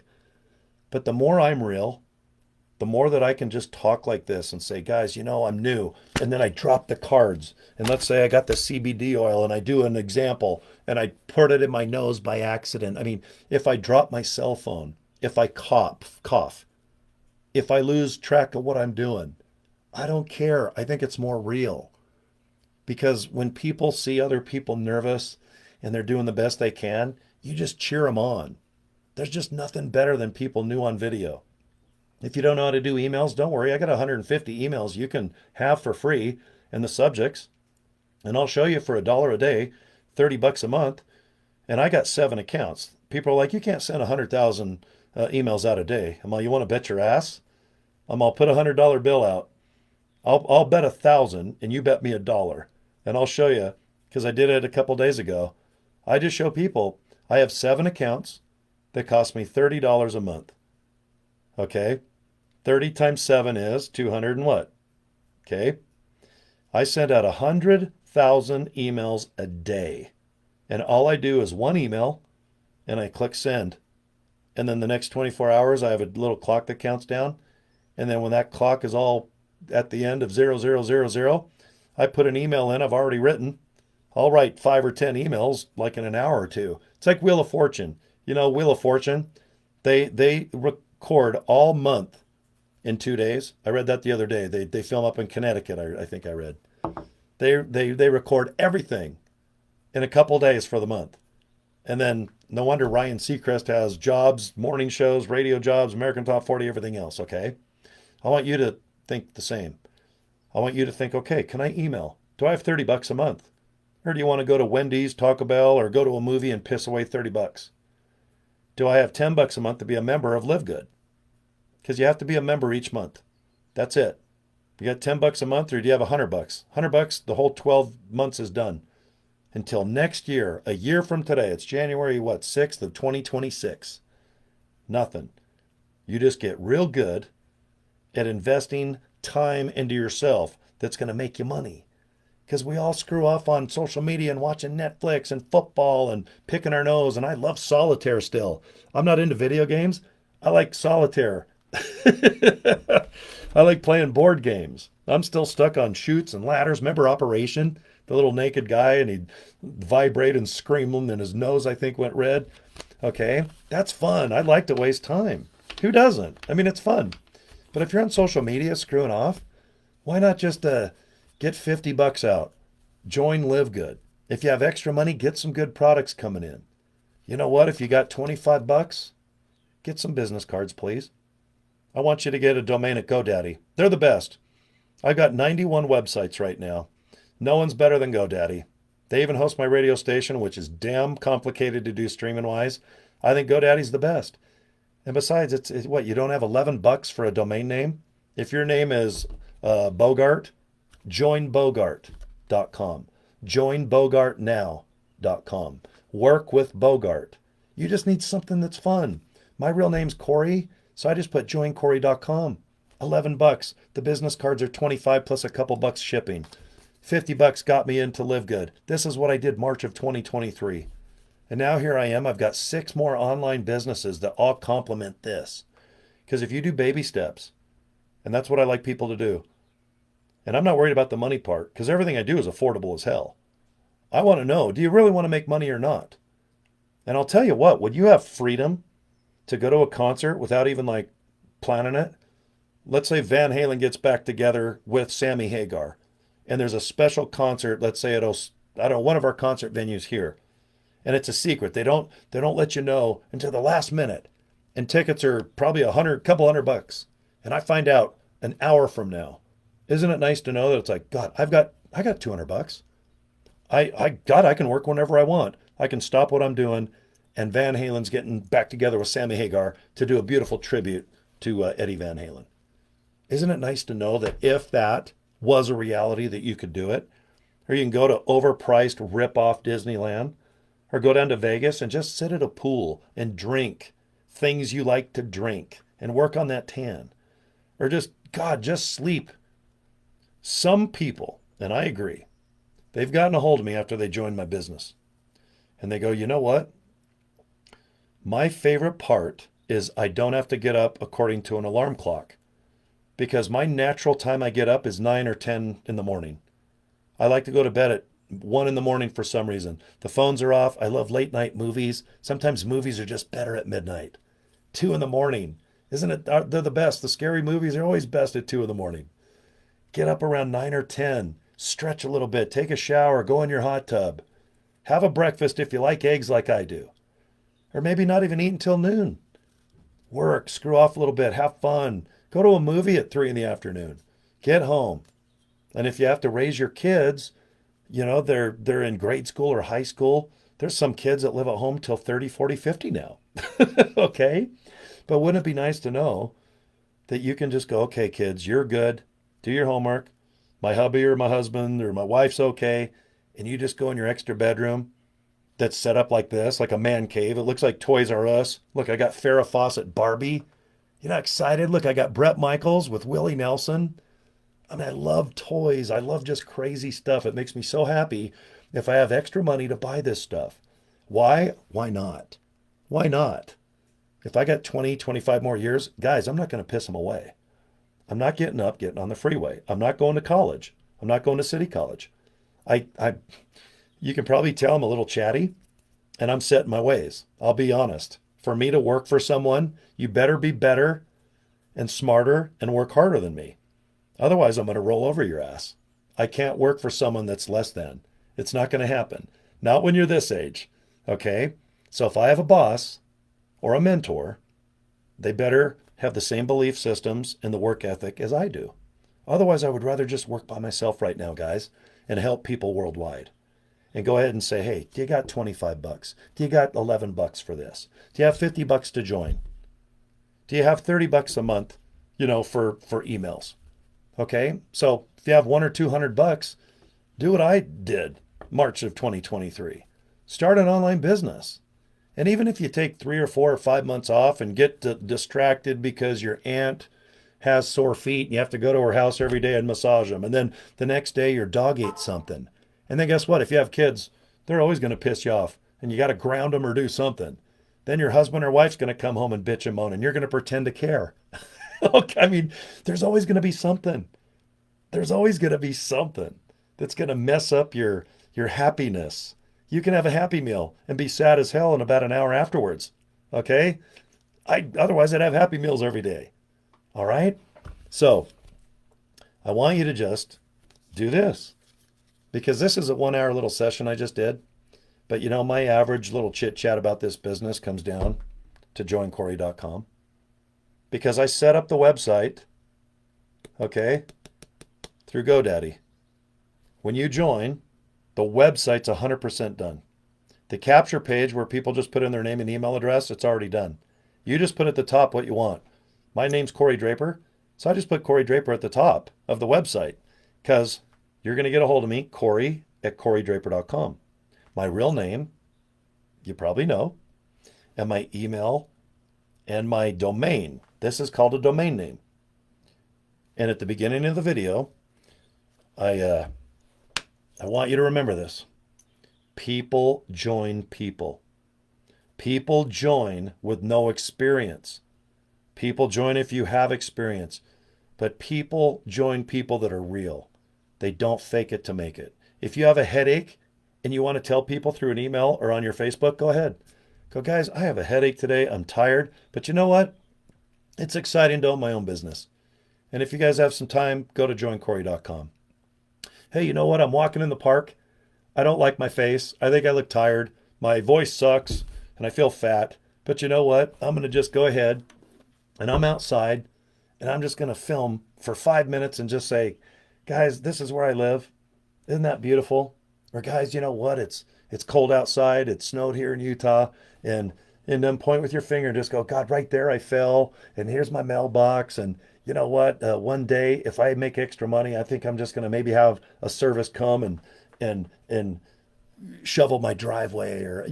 A: But the more I'm real, the more that I can just talk like this and say, guys, I'm new. And then I drop the cards. And let's say I got the CBD oil and I do an example and I put it in my nose by accident. I mean, if I drop my cell phone, if I cough, if I lose track of what I'm doing, I don't care. I think it's more real. Because when people see other people nervous and they're doing the best they can, you just cheer them on. There's just nothing better than people new on video. If you don't know how to do emails, don't worry. I got 150 emails you can have for free and the subjects. And I'll show you for $1 a day, $30 a month. And I got 7 accounts. People are like, you can't send 100,000 emails out a day. I'm like, you want to bet your ass? I'll put a $100 bill out. I'll bet 1,000 and you bet me $1. And I'll show you, because I did it a couple days ago. I just show people I have 7 accounts that cost me $30 a month. Okay? 30 times 7 is 200 and what? Okay? I send out 100,000 emails a day. And all I do is one email and I click send. And then the next 24 hours, I have a little clock that counts down. And then when that clock is all at the end of 0000, I put an email in I've already written. I'll write 5 or 10 emails like in an hour or two. It's like Wheel of Fortune. Wheel of Fortune, they record all month in 2 days. I read that the other day. They film up in Connecticut, I think I read. They record everything in a couple days for the month. And then no wonder Ryan Seacrest has jobs, morning shows, radio jobs, American Top 40, everything else, okay? I want you to think the same. I want you to think, okay, can I email? Do I have $30 a month? Or do you want to go to Wendy's, Taco Bell, or go to a movie and piss away $30? Do I have $10 a month to be a member of LiveGood? Because you have to be a member each month. That's it. You got $10 a month, or do you have $100? $100, the whole 12 months is done. Until next year, a year from today, it's January, 6th of 2026. Nothing. You just get real good at investing time into yourself that's going to make you money. Because we all screw off on social media and watching Netflix and football and picking our nose. And I love solitaire still. I'm not into video games. I like solitaire. I like playing board games. I'm still stuck on chutes and ladders. Remember Operation? The little naked guy, and he'd vibrate and scream and his nose, I think, went red. Okay, that's fun. I like to waste time. Who doesn't? I mean, it's fun. But if you're on social media screwing off, why not just get $50 out? Join LiveGood. If you have extra money, get some good products coming in. You know what? If you got $25, get some business cards, please. I want you to get a domain at GoDaddy. They're the best. I've got 91 websites right now. No one's better than GoDaddy. They even host my radio station, which is damn complicated to do streaming-wise. I think GoDaddy's the best. And besides, it's what, you don't have $11 for a domain name? If your name is Bogart, joinbogart.com. Joinbogartnow.com. Work with Bogart. You just need something that's fun. My real name's Cory, so I just put joincory.com. $11. The business cards are $25 plus a couple bucks shipping. $50 got me into LiveGood. This is what I did March of 2023. And now here I am. I've got 6 more online businesses that all complement this. Because if you do baby steps, and that's what I like people to do, and I'm not worried about the money part because everything I do is affordable as hell. I want to know, do you really want to make money or not? And I'll tell you what, when you have freedom to go to a concert without even like planning it, let's say Van Halen gets back together with Sammy Hagar and there's a special concert, let's say at, I don't know, one of our concert venues here. And it's a secret. They don't let you know until the last minute. And tickets are probably couple hundred bucks. And I find out an hour from now. Isn't it nice to know that it's like, God, I got 200 bucks. God, I can work whenever I want. I can stop what I'm doing. And Van Halen's getting back together with Sammy Hagar to do a beautiful tribute to Eddie Van Halen. Isn't it nice to know that if that was a reality that you could do it? Or you can go to overpriced rip-off Disneyland, or go down to Vegas and just sit at a pool and drink things you like to drink and work on that tan. Or just sleep. Some people, and I agree, they've gotten a hold of me after they joined my business. And they go, you know what? My favorite part is I don't have to get up according to an alarm clock because my natural time I get up is 9 or 10 in the morning. I like to go to bed at 1 in the morning for some reason. The phones are off. I love late night movies. Sometimes movies are just better at midnight. 2 in the morning. Isn't it? They're the best. The scary movies are always best at 2 in the morning. Get up around 9 or 10. Stretch a little bit. Take a shower. Go in your hot tub. Have a breakfast if you like eggs like I do. Or maybe not even eat until noon. Work. Screw off a little bit. Have fun. Go to a movie at 3 in the afternoon. Get home. And if you have to raise your kids, you know, they're in grade school or high school. There's some kids that live at home till 30, 40, 50 now. Okay? But wouldn't it be nice to know that you can just go, okay, kids, you're good. Do your homework. My hubby or my husband or my wife's okay. And you just go in your extra bedroom that's set up like this, like a man cave. It looks like Toys R Us. Look, I got Farrah Fawcett Barbie. You know, excited? Look, I got Brett Michaels with Willie Nelson. I mean, I love toys. I love just crazy stuff. It makes me so happy if I have extra money to buy this stuff. Why? Why not? Why not? If I got 20, 25 more years, guys, I'm not going to piss them away. I'm not getting on the freeway. I'm not going to college. I'm not going to city college. You can probably tell I'm a little chatty and I'm set in my ways. I'll be honest. For me to work for someone, you better be better and smarter and work harder than me. Otherwise, I'm going to roll over your ass. I can't work for someone that's less than. It's not going to happen. Not when you're this age. Okay? So if I have a boss or a mentor, they better have the same belief systems and the work ethic as I do. Otherwise, I would rather just work by myself right now, guys, and help people worldwide. And go ahead and say, hey, do you got 25 bucks? Do you got 11 bucks for this? Do you have 50 bucks to join? Do you have 30 bucks a month, for emails? Okay, so if you have 100 or 200 bucks, do what I did March of 2023. Start an online business. And even if you take 3 or 4 or 5 months off and get distracted because your aunt has sore feet and you have to go to her house every day and massage them, and then the next day your dog ate something. And then guess what? If you have kids, they're always going to piss you off and you got to ground them or do something. Then your husband or wife's going to come home and bitch and moan and you're going to pretend to care. Okay, I mean, there's always going to be something. There's always going to be something that's going to mess up your happiness. You can have a Happy Meal and be sad as hell in about an hour afterwards. Okay? Otherwise, I'd have Happy Meals every day. All right? So, I want you to just do this. Because this is a 1-hour little session I just did. But my average little chit chat about this business comes down to joincory.com. Because I set up the website, okay, through GoDaddy. When you join, the website's 100% done. The capture page where people just put in their name and email address, it's already done. You just put at the top what you want. My name's Cory Draper, so I just put Cory Draper at the top of the website because you're going to get a hold of me, Cory at CoryDraper.com. My real name, you probably know, and my email and my domain. This is called a domain name. And at the beginning of the video, I want you to remember this. People join people. People join with no experience. People join if you have experience. But people join people that are real. They don't fake it to make it. If you have a headache and you want to tell people through an email or on your Facebook, go ahead. Go, guys, I have a headache today. I'm tired. But you know what? It's exciting to own my own business. And if you guys have some time, go to joincory.com. Hey, you know what? I'm walking in the park. I don't like my face. I think I look tired. My voice sucks and I feel fat. But you know what? I'm going to just go ahead and I'm outside and I'm just going to film for 5 minutes and just say, guys, this is where I live. Isn't that beautiful? Or guys, you know what? It's cold outside. It snowed here in Utah. And then point with your finger and just go, God, right there I fell. And here's my mailbox. And you know what? One day, if I make extra money, I think I'm just going to maybe have a service come and shovel my driveway. Or,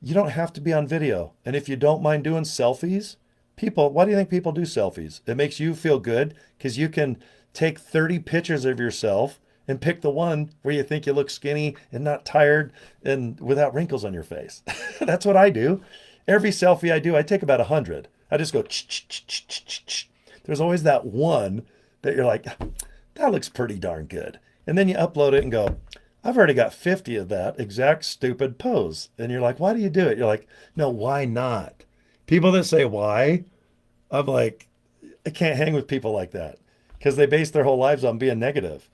A: you don't have to be on video. And if you don't mind doing selfies, why do you think people do selfies? It makes you feel good because you can take 30 pictures of yourself and pick the one where you think you look skinny and not tired and without wrinkles on your face. That's what I do. Every selfie I do, I take about 100. I just go, ch. There's always that one that you're like, that looks pretty darn good. And then you upload it and go, I've already got 50 of that exact stupid pose. And you're like, why do you do it? You're like, no, why not? People that say why, I'm like, I can't hang with people like that because they base their whole lives on being negative.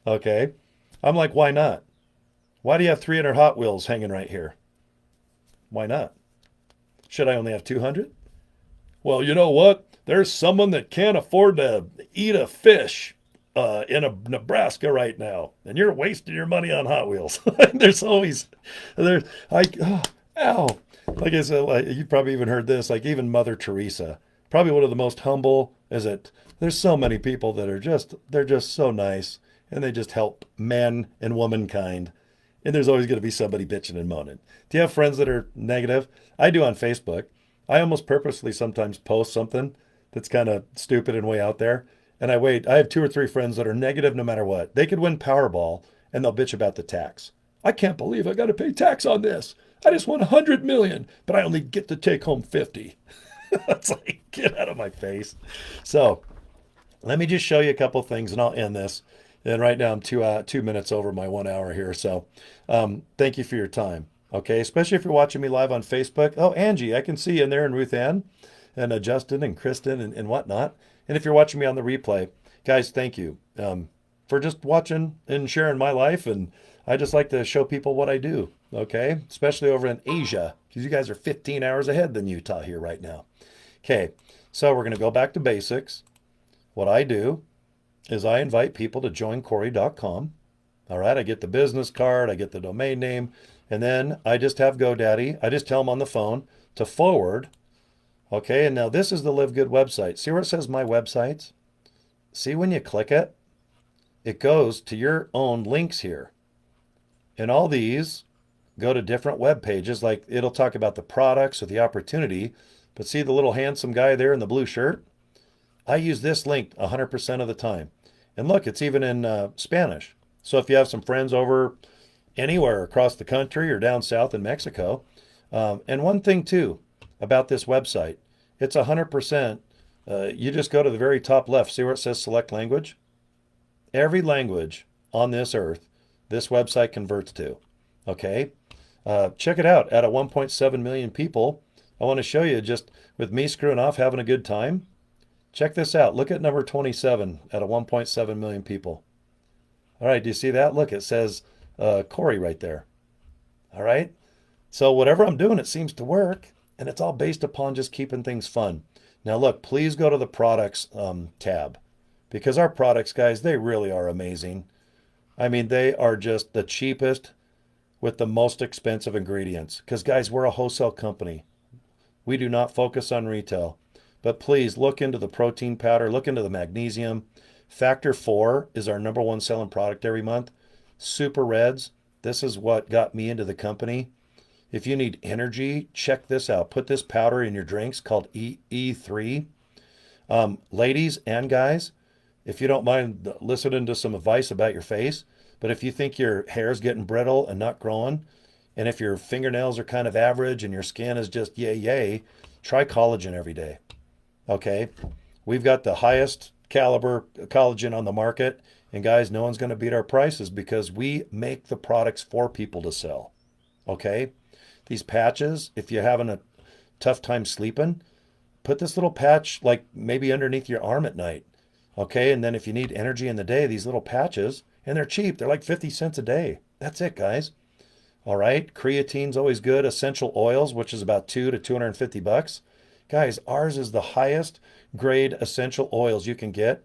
A: Okay. I'm like, why not? Why do you have 300 Hot Wheels hanging right here? Why not? Should I only have 200? Well, you know what? There's someone that can't afford to eat a fish in Nebraska right now, and you're wasting your money on Hot Wheels. Ow. Like I said, you probably even heard this, like even Mother Teresa, probably one of the most humble, there's so many people that they're just so nice, and they just help man and womankind. And there's always going to be somebody bitching and moaning. Do you have friends that are negative? I do on Facebook. I almost purposely sometimes post something that's kind of stupid and way out there. And I have 2 or 3 friends that are negative no matter what. They could win Powerball and they'll bitch about the tax. I can't believe I got to pay tax on this. I just won 100 million, but I only get to take home 50. It's like, get out of my face. So let me just show you a couple things and I'll end this. And right now I'm 2 minutes over my 1 hour here. So thank you for your time. Okay, especially if you're watching me live on Facebook. Oh, Angie, I can see you in there, and Ruth Ann, and Justin, and Kristen, and whatnot. And if you're watching me on the replay, guys, thank you for just watching and sharing my life. And I just like to show people what I do, okay? Especially over in Asia, because you guys are 15 hours ahead than Utah here right now. Okay, so we're going to go back to basics. What I do is I invite people to joincory.com. All right, I get the business card, I get the domain name, and then I just have GoDaddy. I just tell them on the phone to forward. Okay, and now this is the Live Good website. See where it says My Websites? See when you click it? It goes to your own links here. And all these go to different web pages. Like it'll talk about the products or the opportunity. But see the little handsome guy there in the blue shirt? I use this link 100% of the time. And look, it's even in Spanish. So if you have some friends over anywhere across the country or down south in Mexico. And one thing too about this website, it's 100%. You just go to the very top left. See where it says select language? Every language on this earth, this website converts to. Okay. Check it out. Out of 1.7 million people, I want to show you just with me screwing off, having a good time. Check this out. Look at number 27 out of 1.7 million people. All right. Do you see that? Look, it says Cory right there. All right. So whatever I'm doing, it seems to work. And it's all based upon just keeping things fun. Now, look, please go to the products tab because our products, guys, they really are amazing. I mean, they are just the cheapest with the most expensive ingredients because, guys, we're a wholesale company. We do not focus on retail. But please look into the protein powder, look into the magnesium. Factor 4 is our #1 selling product every month. Super Reds, this is what got me into the company. If you need energy, check this out. Put this powder in your drinks called E3. Ladies and guys, if you don't mind listening to some advice about your face, but if you think your hair is getting brittle and not growing, And if your fingernails are kind of average and your skin is just yay, yay, try collagen every day. Okay. We've got the highest caliber collagen on the market. And guys, no one's going to beat our prices because we make the products for people to sell. Okay. These patches, if you're having a tough time sleeping, put this little patch like maybe underneath your arm at night. Okay. And then if you need energy in the day, these little patches, and they're cheap, they're like 50 cents a day. That's it, guys. All right. Creatine's always good. Essential oils, which is about $2 to $250. Guys, ours is the highest grade essential oils you can get.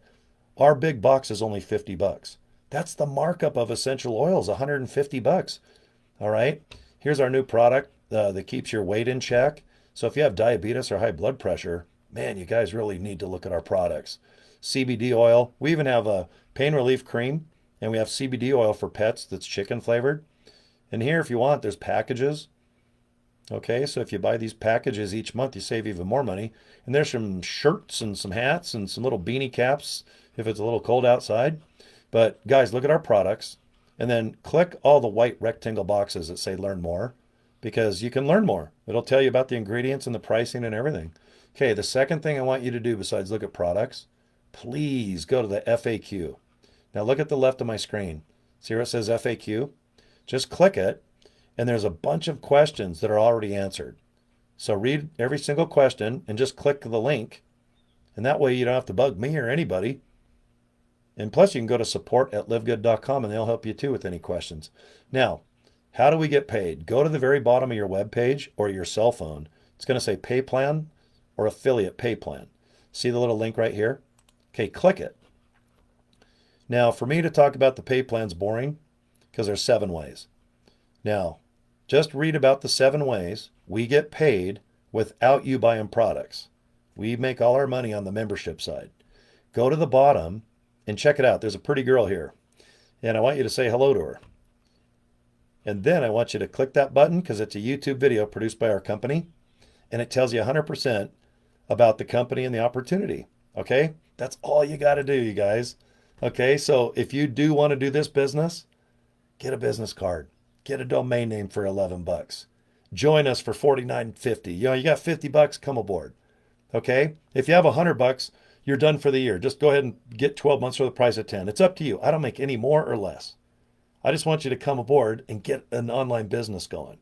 A: Our big box is only $50. That's the markup of essential oils, $150. All right. Here's our new product that keeps your weight in check. So if you have diabetes or high blood pressure, man, you guys really need to look at our products. CBD oil. We even have a pain relief cream, and we have CBD oil for pets that's chicken flavored. And here, if you want, there's packages. Okay, so if you buy these packages each month, you save even more money. And there's some shirts and some hats and some little beanie caps if it's a little cold outside. But guys, look at our products and then click all the white rectangle boxes that say learn more because you can learn more. It'll tell you about the ingredients and the pricing and everything. Okay, the second thing I want you to do besides look at products, please go to the FAQ. Now look at the left of my screen. See where it says FAQ? Just click it, and there's a bunch of questions that are already answered. So read every single question and just click the link, and that way you don't have to bug me or anybody. And plus you can go to support@livegood.com and they'll help you too with any questions. Now, how do we get paid? Go to the very bottom of your web page or your cell phone. It's going to say pay plan or affiliate pay plan. See the little link right here? Okay, click it. Now, for me to talk about the pay plan's boring because there's 7 ways. Now, just read about the 7 ways we get paid without you buying products. We make all our money on the membership side. Go to the bottom and check it out. There's a pretty girl here, and I want you to say hello to her. And then I want you to click that button because it's a YouTube video produced by our company, and it tells you 100% about the company and the opportunity. Okay? That's all you got to do, you guys. Okay? So if you do want to do this business, get a business card. Get a domain name for $11. Join us for $49.50. You know, you got $50, come aboard. Okay? If you have $100, you're done for the year. Just go ahead and get 12 months for the price of 10. It's up to you. I don't make any more or less. I just want you to come aboard and get an online business going.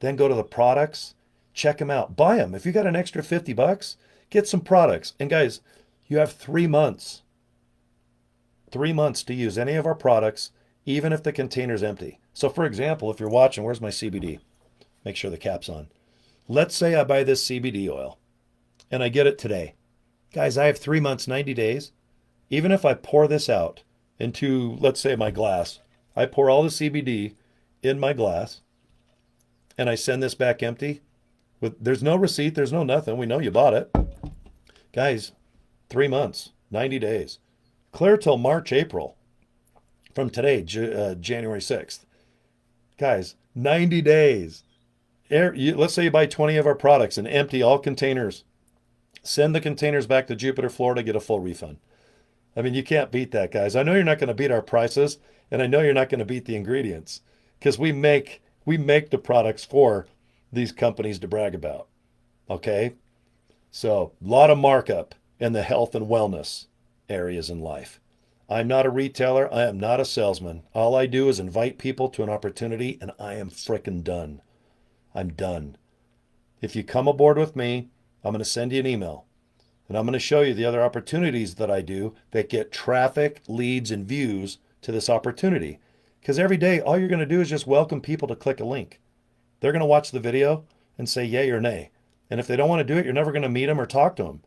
A: Then go to the products, check them out, buy them. If you got an extra $50, get some products. And guys, you have 3 months. 3 months to use any of our products, even if the container's empty. So for example, if you're watching, where's my CBD? Make sure the cap's on. Let's say I buy this CBD oil and I get it today. Guys, I have 3 months, 90 days. Even if I pour this out into, let's say, my glass, I pour all the CBD in my glass and I send this back empty. There's no receipt, there's no nothing. We know you bought it. Guys, 3 months, 90 days. Clear till March, April. From today, January 6th. Guys, 90 days. Let's say you buy 20 of our products and empty all containers. Send the containers back to Jupiter, Florida, get a full refund. I mean, you can't beat that, guys. I know you're not going to beat our prices, and I know you're not going to beat the ingredients because we make the products for these companies to brag about. Okay? So, a lot of markup in the health and wellness areas in life. I'm not a retailer. I am not a salesman. All I do is invite people to an opportunity, and I am frickin' done. I'm done. If you come aboard with me, I'm going to send you an email, and I'm going to show you the other opportunities that I do that get traffic, leads, and views to this opportunity. Because every day, all you're going to do is just welcome people to click a link. They're going to watch the video and say yay or nay. And if they don't want to do it, you're never going to meet them or talk to them.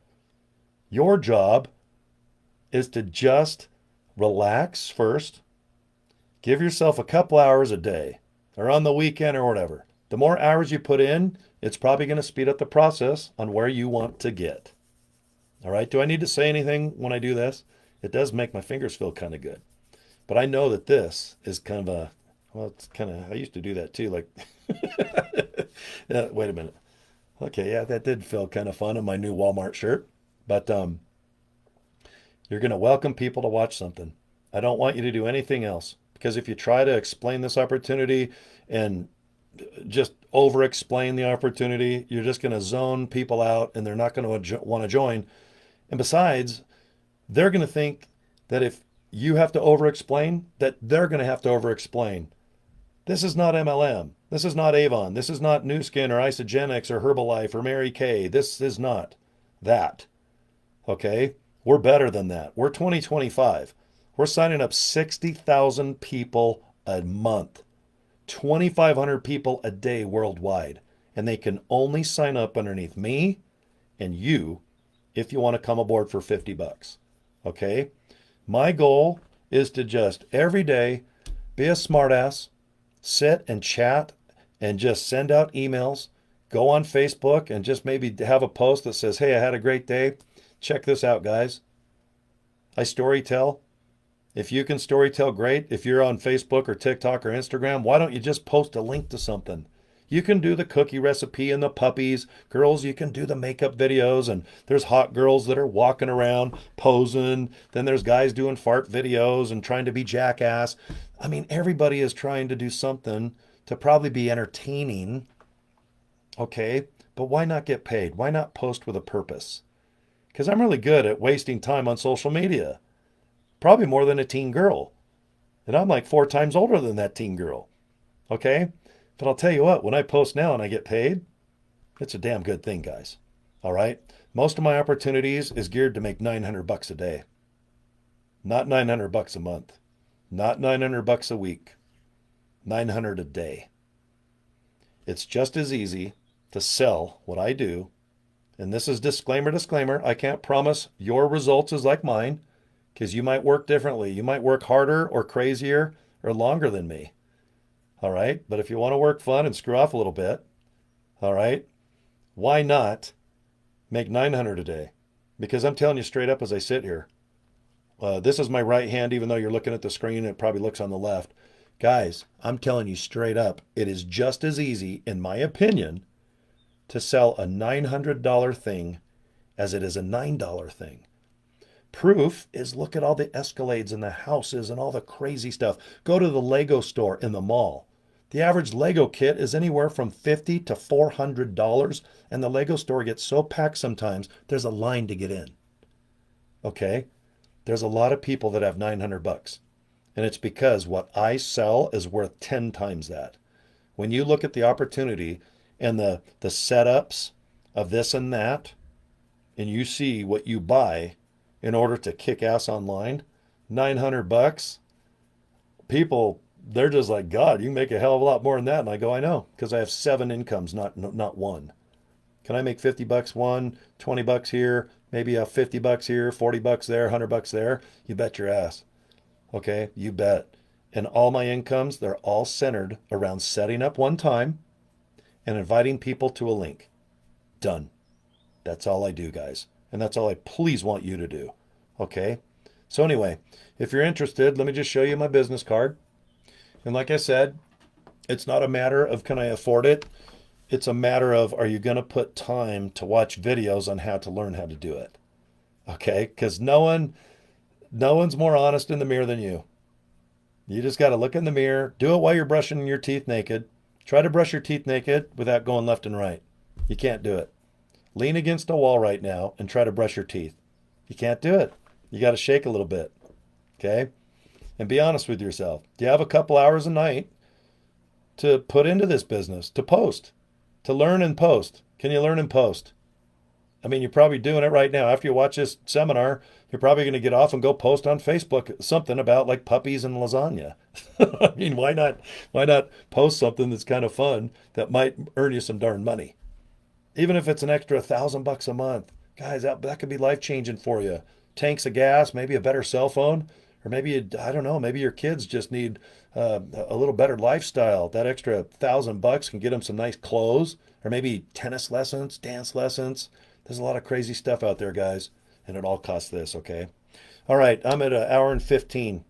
A: Your job is to just relax first. Give yourself a couple hours a day or on the weekend or whatever. The more hours you put in, it's probably going to speed up the process on where you want to get. All right. Do I need to say anything when I do this? It does make my fingers feel kind of good. But I know that this is kind of it's kind of, I used to do that too. Like, wait a minute. Okay. Yeah, that did feel kind of fun in my new Walmart shirt. But you're going to welcome people to watch something. I don't want you to do anything else because if you try to explain this opportunity and just over explain the opportunity. You're just going to zone people out and they're not going to want to join. And besides, they're going to think that if you have to over explain, that they're going to have to over explain. This is not MLM. This is not Avon. This is not New Skin or Isogenics or Herbalife or Mary Kay. This is not that. Okay? We're better than that. We're 2025. We're signing up 60,000 people a month, 2,500 people a day worldwide. And they can only sign up underneath me and you if you want to come aboard for 50 bucks. Okay? My goal is to just every day be a smartass, sit and chat and just send out emails, go on Facebook and just maybe have a post that says, hey, I had a great day. Check this out, guys. I storytell. If you can storytell, great. If you're on Facebook or TikTok or Instagram, why don't you just post a link to something? You can do the cookie recipe and the puppies. Girls, you can do the makeup videos. And there's hot girls that are walking around posing. Then there's guys doing fart videos and trying to be jackass. I mean, everybody is trying to do something to probably be entertaining. Okay, but why not get paid? Why not post with a purpose? Because I'm really good at wasting time on social media. Probably more than a teen girl. And I'm like 4 times older than that teen girl. Okay? But I'll tell you what, when I post now and I get paid, it's a damn good thing, guys. All right? Most of my opportunities is geared to make 900 bucks a day. Not 900 bucks a month. Not 900 bucks a week. 900 a day. It's just as easy to sell what I do. And this is disclaimer. I can't promise your results is like mine because you might work differently. You might work harder or crazier or longer than me. All right. But if you want to work fun and screw off a little bit, all right, why not make 900 a day? Because I'm telling you straight up as I sit here, this is my right hand, even though you're looking at the screen, it probably looks on the left. Guys, I'm telling you straight up, it is just as easy, in my opinion, to sell a $900 thing as it is a $9 thing. Proof is look at all the Escalades and the houses and all the crazy stuff. Go to the Lego store in the mall. The average Lego kit is anywhere from $50 to $400, and the Lego store gets so packed sometimes there's a line to get in. Okay? There's a lot of people that have 900 bucks. And it's because what I sell is worth 10 times that. When you look at the opportunity and the setups of this and that, and you see what you buy in order to kick ass online, 900 bucks, people, they're just like, God, you can make a hell of a lot more than that. And I go, I know, because I have 7 incomes, not one. Can I make 50 bucks one, 20 bucks here, maybe a 50 bucks here, 40 bucks there, 100 bucks there? You bet your ass. Okay, you bet. And all my incomes, they're all centered around setting up one time and inviting people to a link. Done. That's all I do, guys. And that's all I please want you to do. Okay? So anyway, if you're interested, let me just show you my business card. And like I said, it's not a matter of can I afford it? It's a matter of are you going to put time to watch videos on how to learn how to do it? Okay? Because no one's more honest in the mirror than you. You just got to look in the mirror, do it while you're brushing your teeth naked. Try to brush your teeth naked without going left and right. You can't do it. Lean against a wall right now and try to brush your teeth. You can't do it. You got to shake a little bit. Okay? And be honest with yourself. Do you have a couple hours a night to put into this business, to post, to learn and post? Can you learn and post? I mean, you're probably doing it right now. After you watch this seminar, you're probably going to get off and go post on Facebook something about like puppies and lasagna. I mean, why not post something that's kind of fun that might earn you some darn money? Even if it's an extra $1,000 a month. Guys, that could be life-changing for you. Tanks of gas, maybe a better cell phone, or maybe, I don't know, maybe your kids just need a little better lifestyle. That extra $1,000 can get them some nice clothes, or maybe tennis lessons, dance lessons. There's a lot of crazy stuff out there, guys, and it all costs this, okay? All right, I'm at 1:15.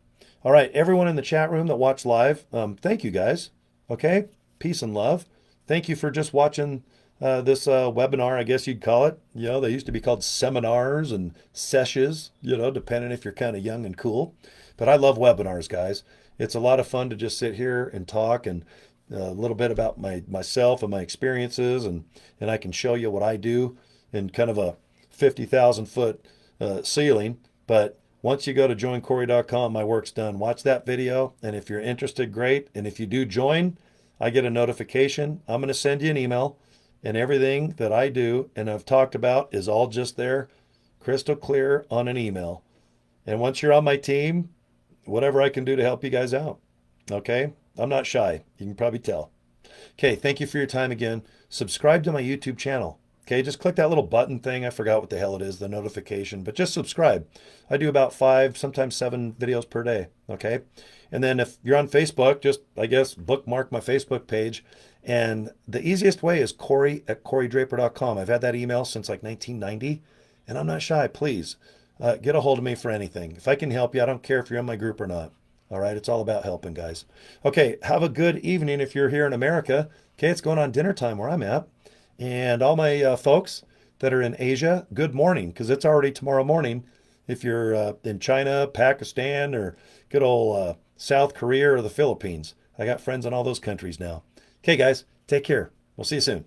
A: All right, everyone in the chat room that watched live, thank you, guys, okay? Peace and love. Thank you for just watching this webinar, I guess you'd call it. You know, they used to be called seminars and sessions, you know, depending if you're kind of young and cool. But I love webinars, guys. It's a lot of fun to just sit here and talk and a little bit about myself and my experiences, and I can show you what I do in kind of a 50,000 foot ceiling. But once you go to joincory.com, my work's done. Watch that video, and if you're interested, great. And if you do join, I get a notification. I'm going to send you an email, and everything that I do and I've talked about is all just there, crystal clear on an email. And once you're on my team, whatever I can do to help you guys out. Okay? I'm not shy. You can probably tell. Okay, thank you for your time again. Subscribe to my YouTube channel. Okay, just click that little button thing. I forgot what the hell it is, the notification, but just subscribe. I do about 5, sometimes 7 videos per day. Okay. And then if you're on Facebook, just, I guess, bookmark my Facebook page. And the easiest way is Cory at CoryDraper.com. I've had that email since like 1990, and I'm not shy. Please get a hold of me for anything. If I can help you, I don't care if you're in my group or not. All right, it's all about helping, guys. Okay, have a good evening if you're here in America. Okay, it's going on dinner time where I'm at. And all my folks that are in Asia, good morning, because it's already tomorrow morning. If you're in China, Pakistan, or good old South Korea or the Philippines, I got friends in all those countries now. Okay, guys, take care. We'll see you soon.